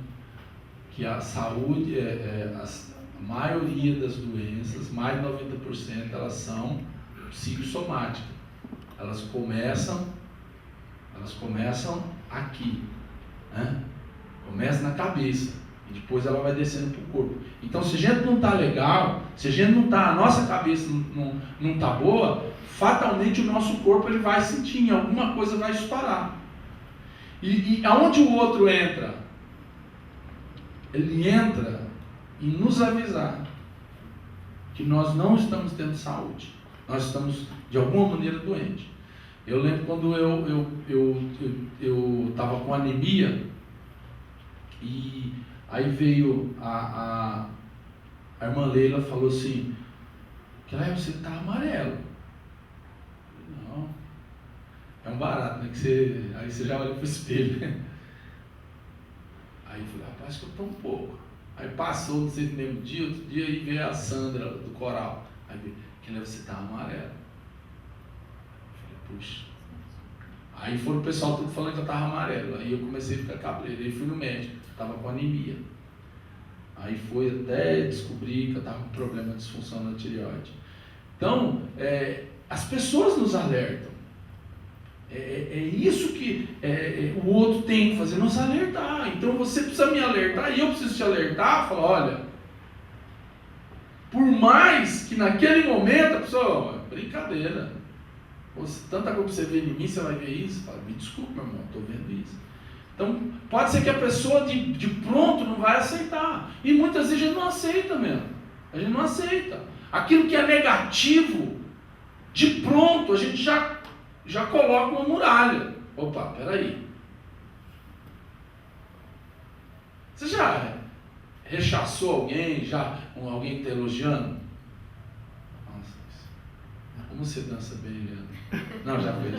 Que a saúde, a maioria das doenças, mais de 90%, elas são psicossomáticas. Elas começam aqui, né? Começa na cabeça Depois ela vai descendo para o corpo. Então, se a gente não está legal, se a gente não está, a nossa cabeça não está boa, fatalmente o nosso corpo ele vai sentir, alguma coisa vai estourar. E aonde o outro entra? Ele entra em nos avisar que nós não estamos tendo saúde. Nós estamos, de alguma maneira, doentes. Eu lembro quando eu estava com anemia, e aí veio a irmã Leila, falou assim, que você está amarelo. Não, é um barato, né? Aí você já olha para o espelho. Aí eu falei, rapaz, que eu estou um pouco. Aí passou, não sei no mesmo dia, outro dia, aí veio a Sandra do coral. Aí veio, que você está amarelo. Eu falei, puxa. Aí foram o pessoal tudo falando que eu estava amarelo. Aí eu comecei a ficar cabreiro. Aí fui no médico, estava com anemia. Aí foi até descobrir que eu estava com problema de disfunção na tireoide. Então, as pessoas nos alertam. É isso que o outro tem que fazer, nos alertar. Então você precisa me alertar e eu preciso te alertar. Falar, olha, por mais que naquele momento a pessoa, brincadeira, tanta coisa que você vê em mim, você vai ver isso. Fala, me desculpa, meu irmão, estou vendo isso. Então pode ser que a pessoa de pronto não vai aceitar. E muitas vezes a gente não aceita mesmo. A gente não aceita. Aquilo que é negativo, de pronto a gente já coloca uma muralha. Opa, peraí. Você já rechaçou alguém? Alguém que está elogiando? Nossa, como você dança bem, Leandro? Não, já foi.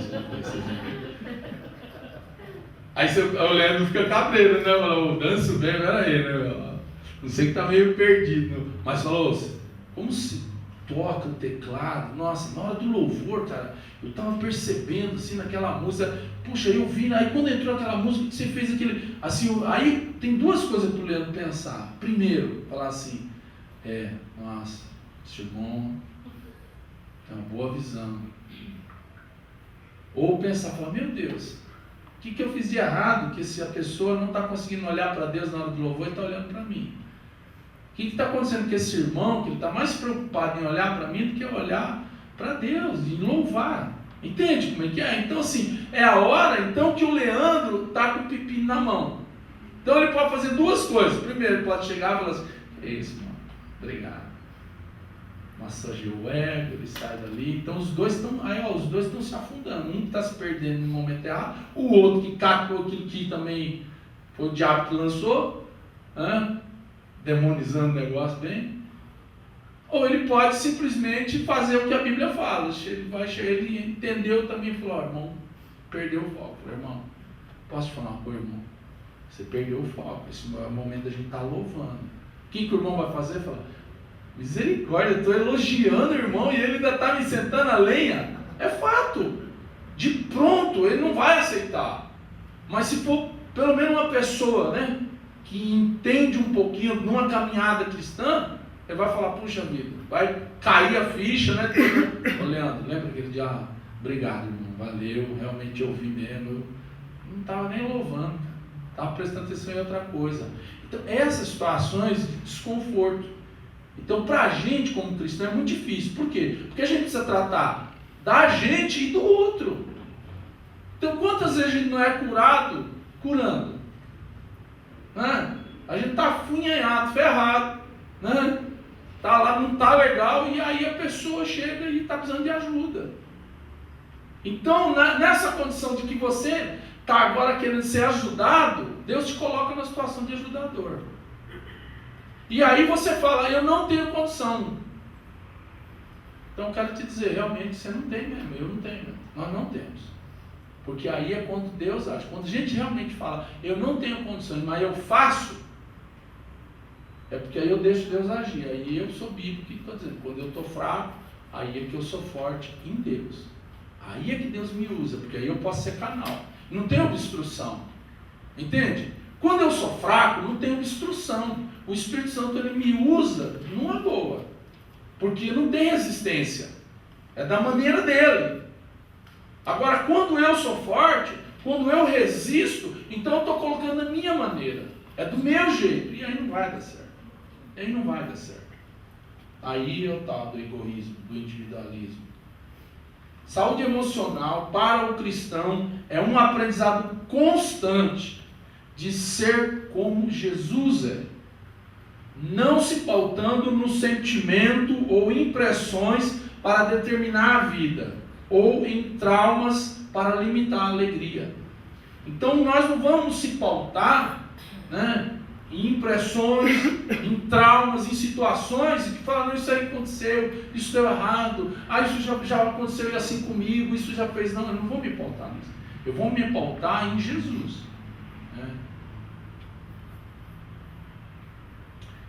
Aí o Leandro fica cabreiro, né? Falou, danço bem, peraí, né? Não sei que tá meio perdido, mas falou, como se toca o teclado? Nossa, na hora do louvor, cara, eu estava percebendo assim naquela música, puxa, eu vi, aí quando entrou aquela música, você fez aquele, assim, aí tem duas coisas para o Leandro pensar. Primeiro, falar assim, nossa, esse irmão tem uma boa visão. Ou pensar, falar, meu Deus, o que eu fiz de errado, que se a pessoa não está conseguindo olhar para Deus na hora do louvor e está olhando para mim? O que está acontecendo com esse irmão, que ele está mais preocupado em olhar para mim do que olhar para Deus, em louvar? Entende como é que é? Então assim, é a hora então que o Leandro está com o pepino na mão. Então ele pode fazer duas coisas. Primeiro, ele pode chegar e falar assim, é isso, irmão, obrigado. Massageia o ego, ele sai dali. Então os dois estão se afundando. Um está se perdendo no momento errado, o outro que captou aquilo que também foi o diabo que lançou, demonizando o negócio bem. Ou ele pode simplesmente fazer o que a Bíblia fala. Ele entendeu também e falou, irmão, perdeu o foco. Falei, irmão, posso te falar uma coisa, irmão? Você perdeu o foco. Esse é o momento da gente estar louvando. O que o irmão vai fazer? Fala, misericórdia, eu estou elogiando o irmão e ele ainda está me sentando a lenha. É fato. De pronto, ele não vai aceitar. Mas se for pelo menos uma pessoa, né, que entende um pouquinho numa caminhada cristã, ele vai falar, puxa vida, vai cair a ficha, né? Ô Leandro, lembra aquele dia? Obrigado, irmão, valeu, realmente eu ouvi mesmo. Eu não estava nem louvando, estava prestando atenção em outra coisa. Então, essas situações de desconforto. Então, para a gente como cristão é muito difícil. Por quê? Porque a gente precisa tratar da gente e do outro. Então, quantas vezes a gente não é curado curando? Né? A gente está afunhanhado, ferrado, né? Tá lá, não está legal, e aí a pessoa chega e está precisando de ajuda. Então, nessa condição de que você está agora querendo ser ajudado, Deus te coloca na situação de ajudador. E aí você fala, eu não tenho condição. Então eu quero te dizer, realmente você não tem mesmo, eu não tenho mesmo. Nós não temos. Porque aí é quando Deus age. Quando a gente realmente fala, eu não tenho condições, mas eu faço, é porque aí eu deixo Deus agir. Aí eu sou bíblico. O que estou dizendo? Quando eu estou fraco, aí é que eu sou forte em Deus. Aí é que Deus me usa, porque aí eu posso ser canal. Não tem obstrução. Entende? Quando eu sou fraco, não tem obstrução. O Espírito Santo ele me usa numa boa. Porque não tem resistência. É da maneira dele. Agora, quando eu sou forte, quando eu resisto, então eu estou colocando a minha maneira. É do meu jeito. E aí não vai dar certo. Aí não vai dar certo. Aí é o tal do egoísmo, do individualismo. Saúde emocional para o cristão é um aprendizado constante de ser como Jesus é, não se pautando no sentimento ou impressões para determinar a vida, ou em traumas para limitar a alegria. Então nós não vamos se pautar, né, em impressões, em traumas, em situações que falam, isso aí aconteceu, isso deu errado, isso já aconteceu assim comigo, isso já fez. Não, eu não vou me pautar nisso. Eu vou me pautar em Jesus. Né?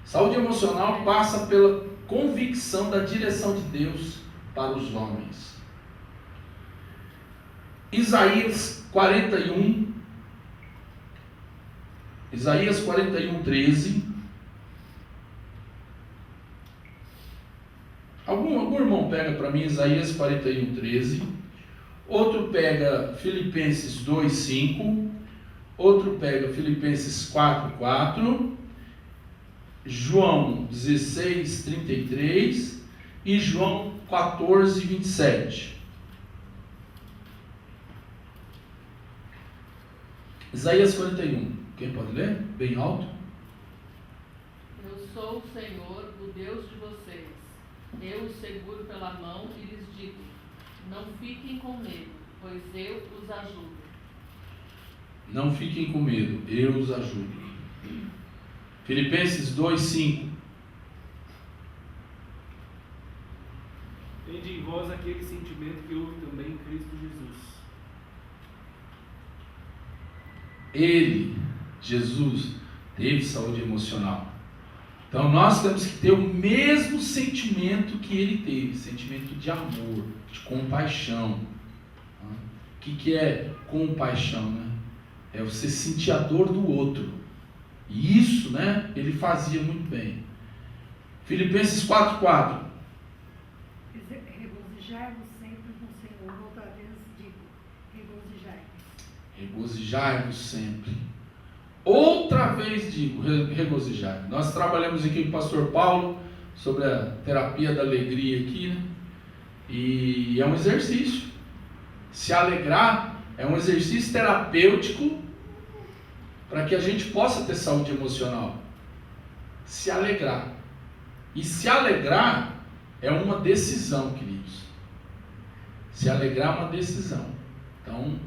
Saúde emocional passa pela convicção da direção de Deus para os homens. Isaías 41, 13. Algum irmão pega para mim Isaías 41, 13. Outro pega Filipenses 2, 5. Outro pega Filipenses 4, 4. João 16, 33. E João 14, 27. Isaías 41. Quem pode ler? Bem alto. Eu sou o Senhor, o Deus de vocês. Eu os seguro pela mão e lhes digo: não fiquem com medo, pois eu os ajudo. Não fiquem com medo, eu os ajudo. Filipenses 2, 5. Tende em vós aquele sentimento que houve também em Cristo Jesus. Ele, Jesus, teve saúde emocional. Então nós temos que ter o mesmo sentimento que ele teve, sentimento de amor, de compaixão. O que é compaixão, né? É você sentir a dor do outro. E isso, né, ele fazia muito bem. Filipenses 4, 4. Regozijai-vos sempre no Senhor. Outra vez digo, regozijai-vos. Regozijai-vos sempre. Outra vez digo, regozijai. Nós trabalhamos aqui com o pastor Paulo sobre a terapia da alegria aqui, né? E é um exercício. Se alegrar é um exercício terapêutico para que a gente possa ter saúde emocional. Se alegrar. E se alegrar é uma decisão, queridos. Se alegrar é uma decisão. Então,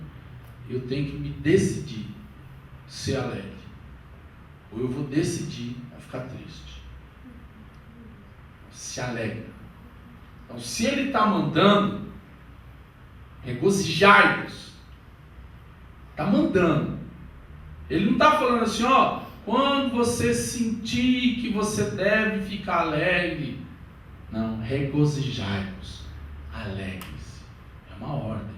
eu tenho que me decidir ser alegre. Ou eu vou decidir a ficar triste. Se alegra. Então, se ele está mandando, regozijai-vos. Está mandando. Ele não está falando assim, ó, quando você sentir que você deve ficar alegre. Não, regozijai-vos. Alegre-se. É uma ordem.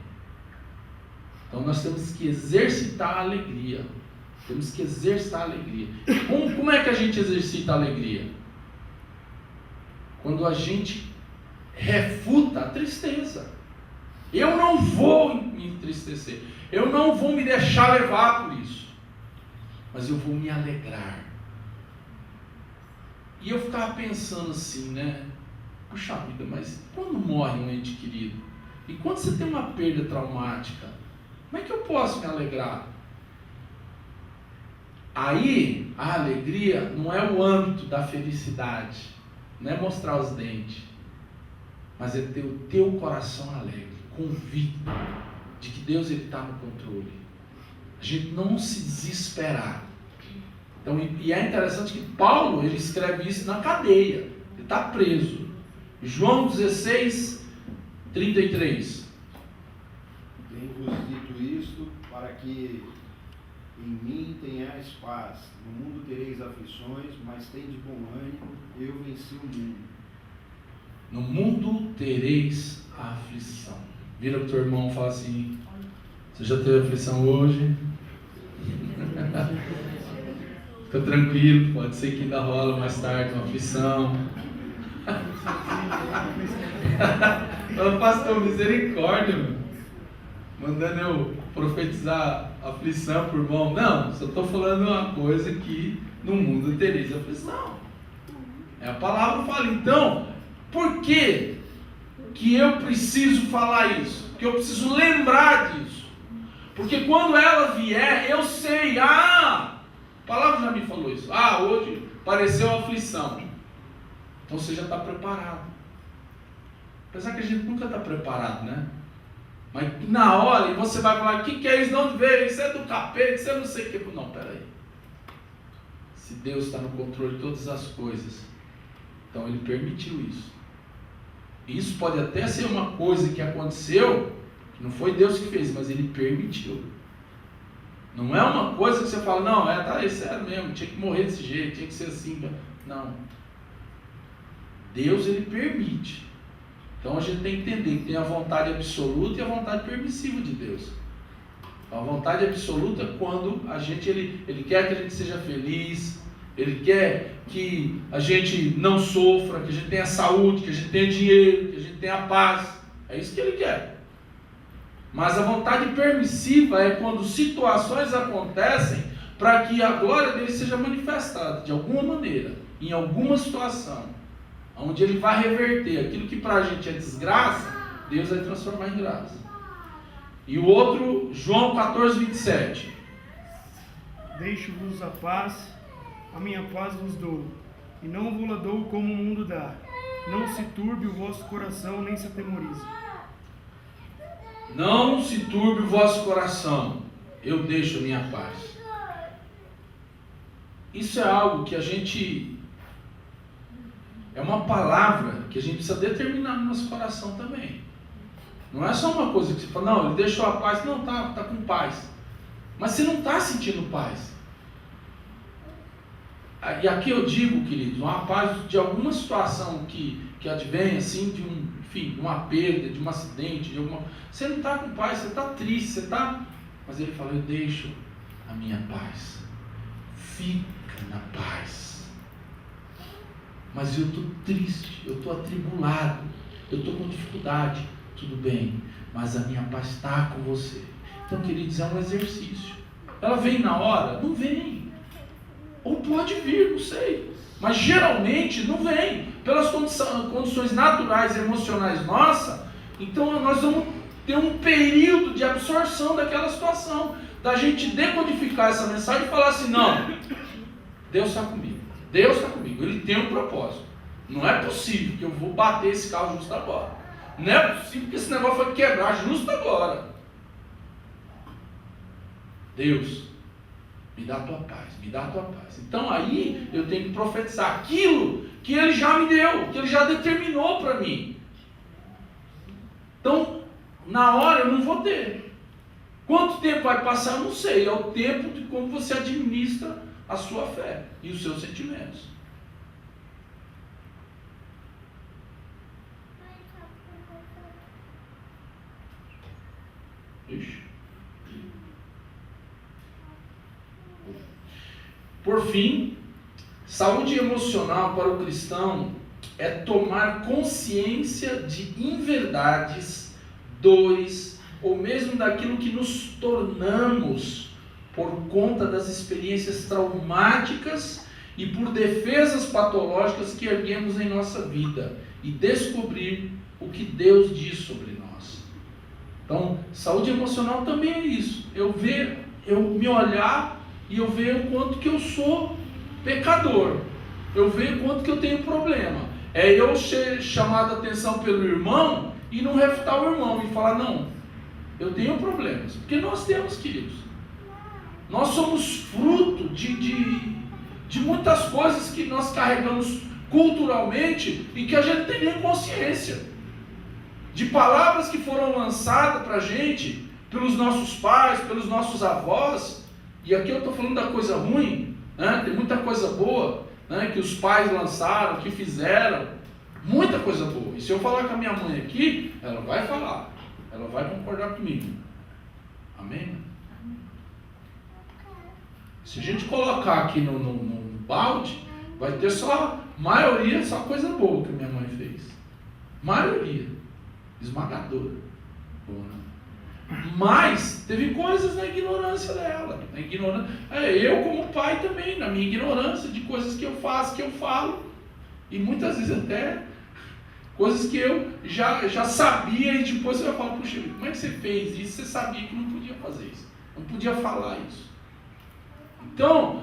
Então nós temos que exercitar a alegria. Temos que exercitar a alegria. Como é que a gente exercita a alegria? Quando a gente refuta a tristeza. Eu não vou me entristecer. Eu não vou me deixar levar por isso. Mas eu vou me alegrar. E eu ficava pensando assim, né? Puxa vida, mas quando morre um ente querido? E quando você tem uma perda traumática? Como é que eu posso me alegrar? Aí, a alegria não é o âmbito da felicidade. Não é mostrar os dentes. Mas é ter o teu coração alegre, convicto de que Deus está no controle. A gente não se desesperar. Então, e é interessante que Paulo, ele escreve isso na cadeia. Ele está preso. João 16, 33. Tenho-vos dito isto para que em mim tenhais paz. No mundo tereis aflições, mas tende bom ânimo, eu venci o mundo. No mundo tereis aflição. Vira para o teu irmão e fala assim: você já teve aflição hoje? Fica tranquilo, pode ser que ainda rola mais tarde uma aflição. Ô, pastor, misericórdia, meu. Mandando eu profetizar aflição por irmão. Não, só estou falando uma coisa que no mundo tereis aflição. É a palavra fala. Então, por que eu preciso falar isso? Porque eu preciso lembrar disso. Porque quando ela vier, eu sei, a palavra já me falou isso. Hoje apareceu aflição. Então você já está preparado. Apesar que a gente nunca está preparado, né? Mas na hora, você vai falar, o que é isso? Não veio, isso é do capeta, isso é não sei o que. Não, peraí. Se Deus está no controle de todas as coisas, então Ele permitiu isso. Isso pode até ser uma coisa que aconteceu, que não foi Deus que fez, mas Ele permitiu. Não é uma coisa que você fala, não, tá, é sério mesmo, tinha que morrer desse jeito, tinha que ser assim. Não. Deus, Ele permite. Então a gente tem que entender que tem a vontade absoluta e a vontade permissiva de Deus. A vontade absoluta é quando Ele quer que a gente seja feliz, Ele quer que a gente não sofra, que a gente tenha saúde, que a gente tenha dinheiro, que a gente tenha paz. É isso que Ele quer. Mas a vontade permissiva é quando situações acontecem para que a glória dele seja manifestada de alguma maneira, em alguma situação, onde Ele vai reverter aquilo que para a gente é desgraça, Deus vai transformar em graça. E o outro, João 14, 27. Deixo-vos a paz, a minha paz vos dou, e não vos la dou como o mundo dá. Não se turbe o vosso coração, nem se atemorize. Não se turbe o vosso coração, eu deixo a minha paz. Isso é algo que é uma palavra que a gente precisa determinar no nosso coração também. Não é só uma coisa que você fala, não, Ele deixou a paz, não, tá com paz. Mas você não está sentindo paz. E aqui eu digo, queridos, uma paz de alguma situação que advém assim, de uma perda, de um acidente, você não está com paz, você está triste, mas Ele fala, eu deixo a minha paz. Fica na paz. Mas eu estou triste, eu estou atribulado, eu estou com dificuldade. Tudo bem, mas a minha paz está com você. Então, queridos, é um exercício. Ela vem na hora? Não vem. Ou pode vir, não sei. Mas geralmente não vem. Pelas condições naturais e emocionais nossas, então nós vamos ter um período de absorção daquela situação. Da gente decodificar essa mensagem e falar assim, não, Deus está comigo. Deus está comigo, Ele tem um propósito. Não é possível que eu vou bater esse carro justo agora. Não é possível que esse negócio vai quebrar justo agora. Deus, me dá a tua paz, me dá a tua paz. Então aí eu tenho que profetizar aquilo que Ele já me deu, que Ele já determinou para mim. Então, na hora eu não vou ter. Quanto tempo vai passar, eu não sei. É o tempo de como você administra a sua fé e os seus sentimentos. Ixi. Por fim, saúde emocional para o cristão é tomar consciência de inverdades, dores, ou mesmo daquilo que nos tornamos por conta das experiências traumáticas e por defesas patológicas que erguemos em nossa vida e descobrir o que Deus diz sobre nós. Então, saúde emocional também é isso. Eu me olhar e eu ver o quanto que eu sou pecador. Eu ver o quanto que eu tenho problema. É eu ser chamado a atenção pelo irmão e não refutar o irmão e falar, não, eu tenho problemas. Porque nós temos, queridos. Nós somos fruto de muitas coisas que nós carregamos culturalmente e que a gente tem nem consciência. De palavras que foram lançadas para a gente pelos nossos pais, pelos nossos avós. E aqui eu estou falando da coisa ruim, né? Tem muita coisa boa, né? Que os pais lançaram, que fizeram. Muita coisa boa. E se eu falar com a minha mãe aqui, ela vai falar. Ela vai concordar comigo. Amém? Se a gente colocar aqui no balde, vai ter só, maioria, só coisa boa que minha mãe fez. Maioria. Esmagadora. Boa, né? Mas teve coisas na ignorância dela. Eu como pai também, na minha ignorância de coisas que eu faço, que eu falo. E muitas vezes até coisas que eu já sabia e depois você vai falar, puxa, como é que você fez isso? Você sabia que não podia fazer isso. Não podia falar isso. Então,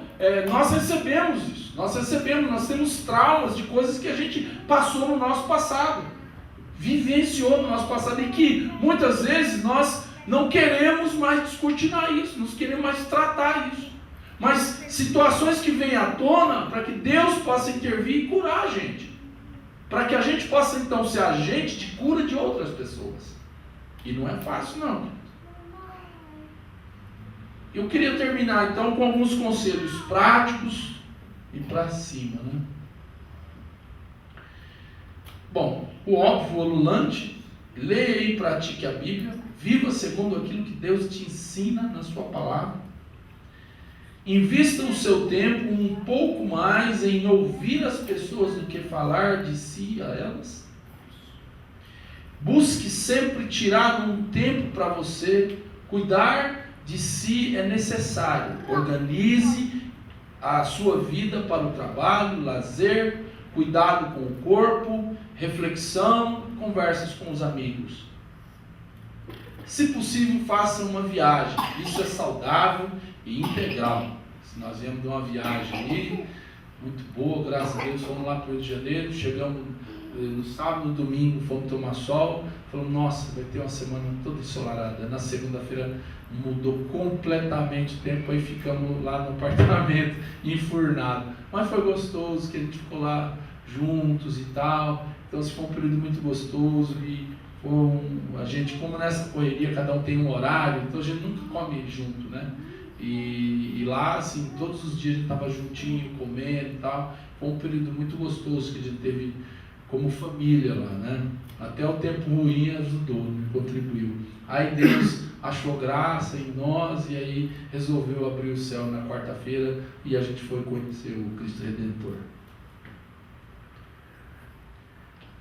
nós recebemos isso. Nós temos traumas de coisas que a gente passou no nosso passado. Vivenciou no nosso passado e que muitas vezes nós não queremos mais descortinar isso, não queremos mais tratar isso. Mas situações que vêm à tona para que Deus possa intervir e curar a gente. Para que a gente possa então ser agente de cura de outras pessoas. E não é fácil não. Eu queria terminar então com alguns conselhos práticos e para cima, né? Bom, o óbvio, o ululante, leia e pratique a Bíblia, viva segundo aquilo que Deus te ensina na sua palavra. Invista o seu tempo um pouco mais em ouvir as pessoas do que falar de si a elas. Busque sempre tirar um tempo para você. Cuidar de si é necessário. Organize a sua vida para o trabalho, lazer, cuidado com o corpo, reflexão, conversas com os amigos. Se possível, faça uma viagem. Isso é saudável e integral. Nós viemos de uma viagem aí, muito boa, graças a Deus, fomos lá para o Rio de Janeiro, chegamos no sábado, no domingo, fomos tomar sol, falamos, nossa, vai ter uma semana toda ensolarada. Na segunda-feira mudou completamente o tempo, aí ficamos lá no apartamento, enfurnado. Mas foi gostoso, que a gente ficou lá juntos e tal, então foi um período muito gostoso e a gente, como nessa correria, cada um tem um horário, então a gente nunca come junto, né? E lá, assim, todos os dias a gente estava juntinho, comendo e tal. Foi um período muito gostoso que a gente teve como família lá, né? Até o tempo ruim ajudou, né? Contribuiu. Aí Deus achou graça em nós e aí resolveu abrir o céu na quarta-feira e a gente foi conhecer o Cristo Redentor.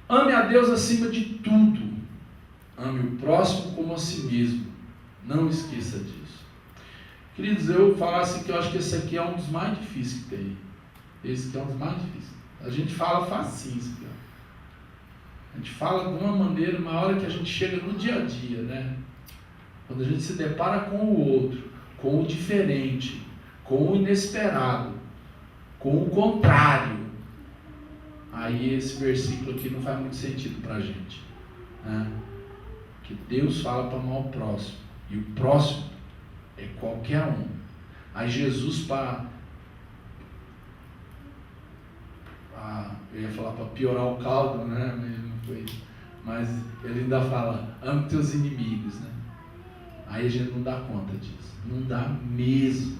Ame a Deus acima de tudo. Ame o próximo como a si mesmo. Não esqueça disso. Queridos, eu falasse que eu acho que esse aqui é um dos mais difíceis que tem. Esse aqui é um dos mais difíceis. A gente fala facinho, isso aqui, ó. A gente fala de uma maneira, uma hora que a gente chega no dia a dia, né? Quando a gente se depara com o outro, com o diferente, com o inesperado, com o contrário, aí esse versículo aqui não faz muito sentido para a gente, né? Que Deus fala para amar o próximo, e o próximo é qualquer um. Aí Jesus, eu ia falar para piorar o caldo, né? Não foi. Mas ele ainda fala, ame teus inimigos, né? Aí a gente não dá conta disso. Não dá mesmo.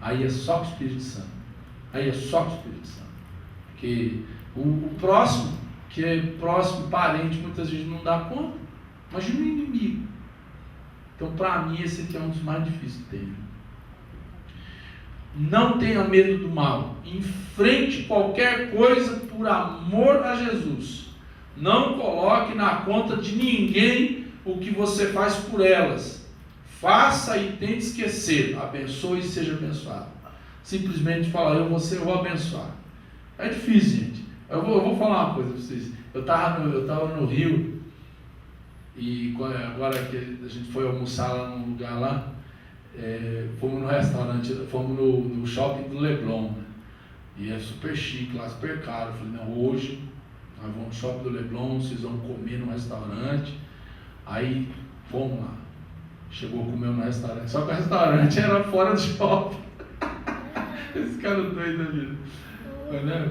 Aí é só com o Espírito Santo. Aí é só com o Espírito Santo. Porque o próximo, que é próximo, parente, muitas vezes não dá conta. Imagina o inimigo. Então, para mim, esse aqui é um dos mais difíceis que tem. Não tenha medo do mal. Enfrente qualquer coisa por amor a Jesus. Não coloque na conta de ninguém o que você faz por elas. Faça e tente esquecer. Abençoe e seja abençoado. Simplesmente fala, eu vou abençoar. É difícil, gente. Eu vou falar uma coisa para vocês. Eu estava no Rio. E agora que a gente foi almoçar lá num lugar lá, fomos no restaurante, fomos no shopping do Leblon, né? E é super chique lá, super caro. Eu falei, não, hoje nós vamos no shopping do Leblon, vocês vão comer no restaurante. Aí fomos lá, chegou a comer no restaurante, só que o restaurante era fora do shopping. Esse cara doido da vida. Foi, né?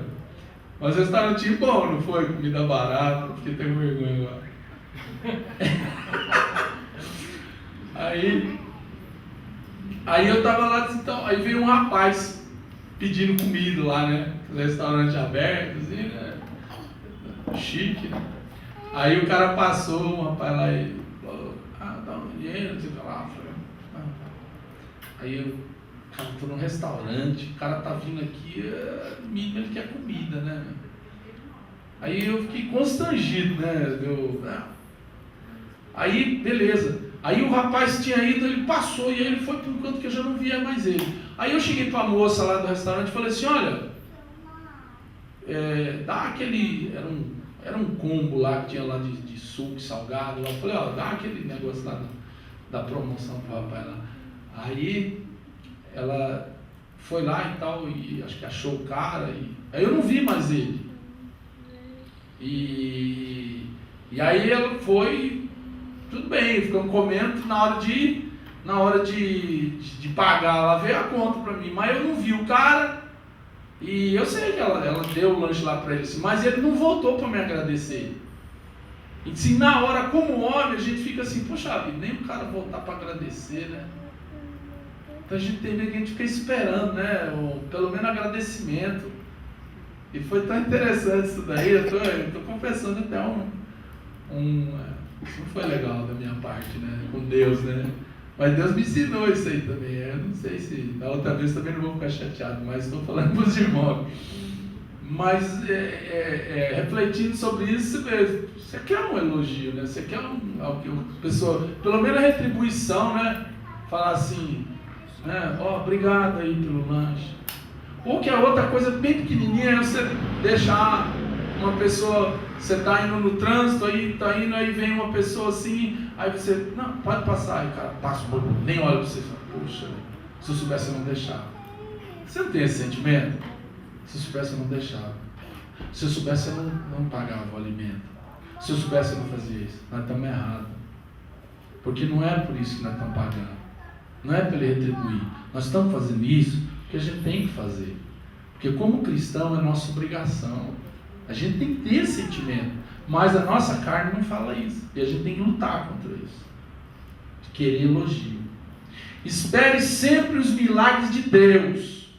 Mas o restaurante bom, não foi? Comida barata, fiquei até com vergonha agora. Aí eu tava lá, então, aí veio um rapaz pedindo comida lá, né? Restaurante aberto, assim, né? Chique, né? Aí o cara passou, um rapaz lá e falou, dá um dinheiro, sei lá. Aí eu, cara, tô num restaurante, o cara tá vindo aqui, mínimo ele quer comida, né? Aí eu fiquei constrangido, né? Aí, beleza. Aí o rapaz tinha ido, ele passou e aí ele foi para um canto que eu já não via mais ele. Aí eu cheguei para a moça lá do restaurante e falei assim, olha, dá aquele, era um combo lá que tinha lá de suco salgado, lá. Eu falei, ó, dá aquele negócio lá da promoção para o rapaz lá. Aí ela foi lá e tal, e acho que achou o cara, aí eu não vi mais ele. E aí ela foi, tudo bem, ficamos comendo, na hora de pagar, ela veio a conta para mim, mas eu não vi o cara, e eu sei que ela deu o lanche lá para ele, assim, mas ele não voltou para me agradecer. E assim, na hora, como homem, a gente fica assim, poxa vida, nem o cara voltar para agradecer, né? Então a gente tem que a gente fica esperando, né? Pelo menos agradecimento. E foi tão interessante isso daí, eu tô confessando até não foi legal da minha parte, né? Com Deus, né? Mas Deus me ensinou isso aí também. Eu não sei se da outra vez também não vou ficar chateado, mas estou falando para os irmãos. Mas refletindo sobre isso, você quer um elogio, né? Você quer pessoa, pelo menos a retribuição, né? Falar assim, né? Obrigado aí pelo lanche. Ou que a outra coisa bem pequenininha é você deixar uma pessoa, você está indo no trânsito, aí vem uma pessoa assim, aí você, não, pode passar, aí o cara passa, nem olha para você e fala, poxa, se eu soubesse eu não deixava. Você não tem esse sentimento? Se eu soubesse eu não deixava. Se eu soubesse eu não pagava o alimento. Se eu soubesse eu não fazia isso. Nós estamos errados. Porque não é por isso que nós estamos pagando. Não é para ele retribuir. Nós estamos fazendo isso porque a gente tem que fazer. Porque como cristão é nossa obrigação. A gente tem que ter esse sentimento. Mas a nossa carne não fala isso. E a gente tem que lutar contra isso. Querer elogio. Espere sempre os milagres de Deus.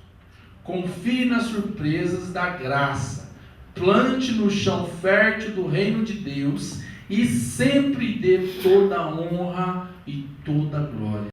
Confie nas surpresas da graça. Plante no chão fértil do reino de Deus e sempre dê toda a honra e toda a glória.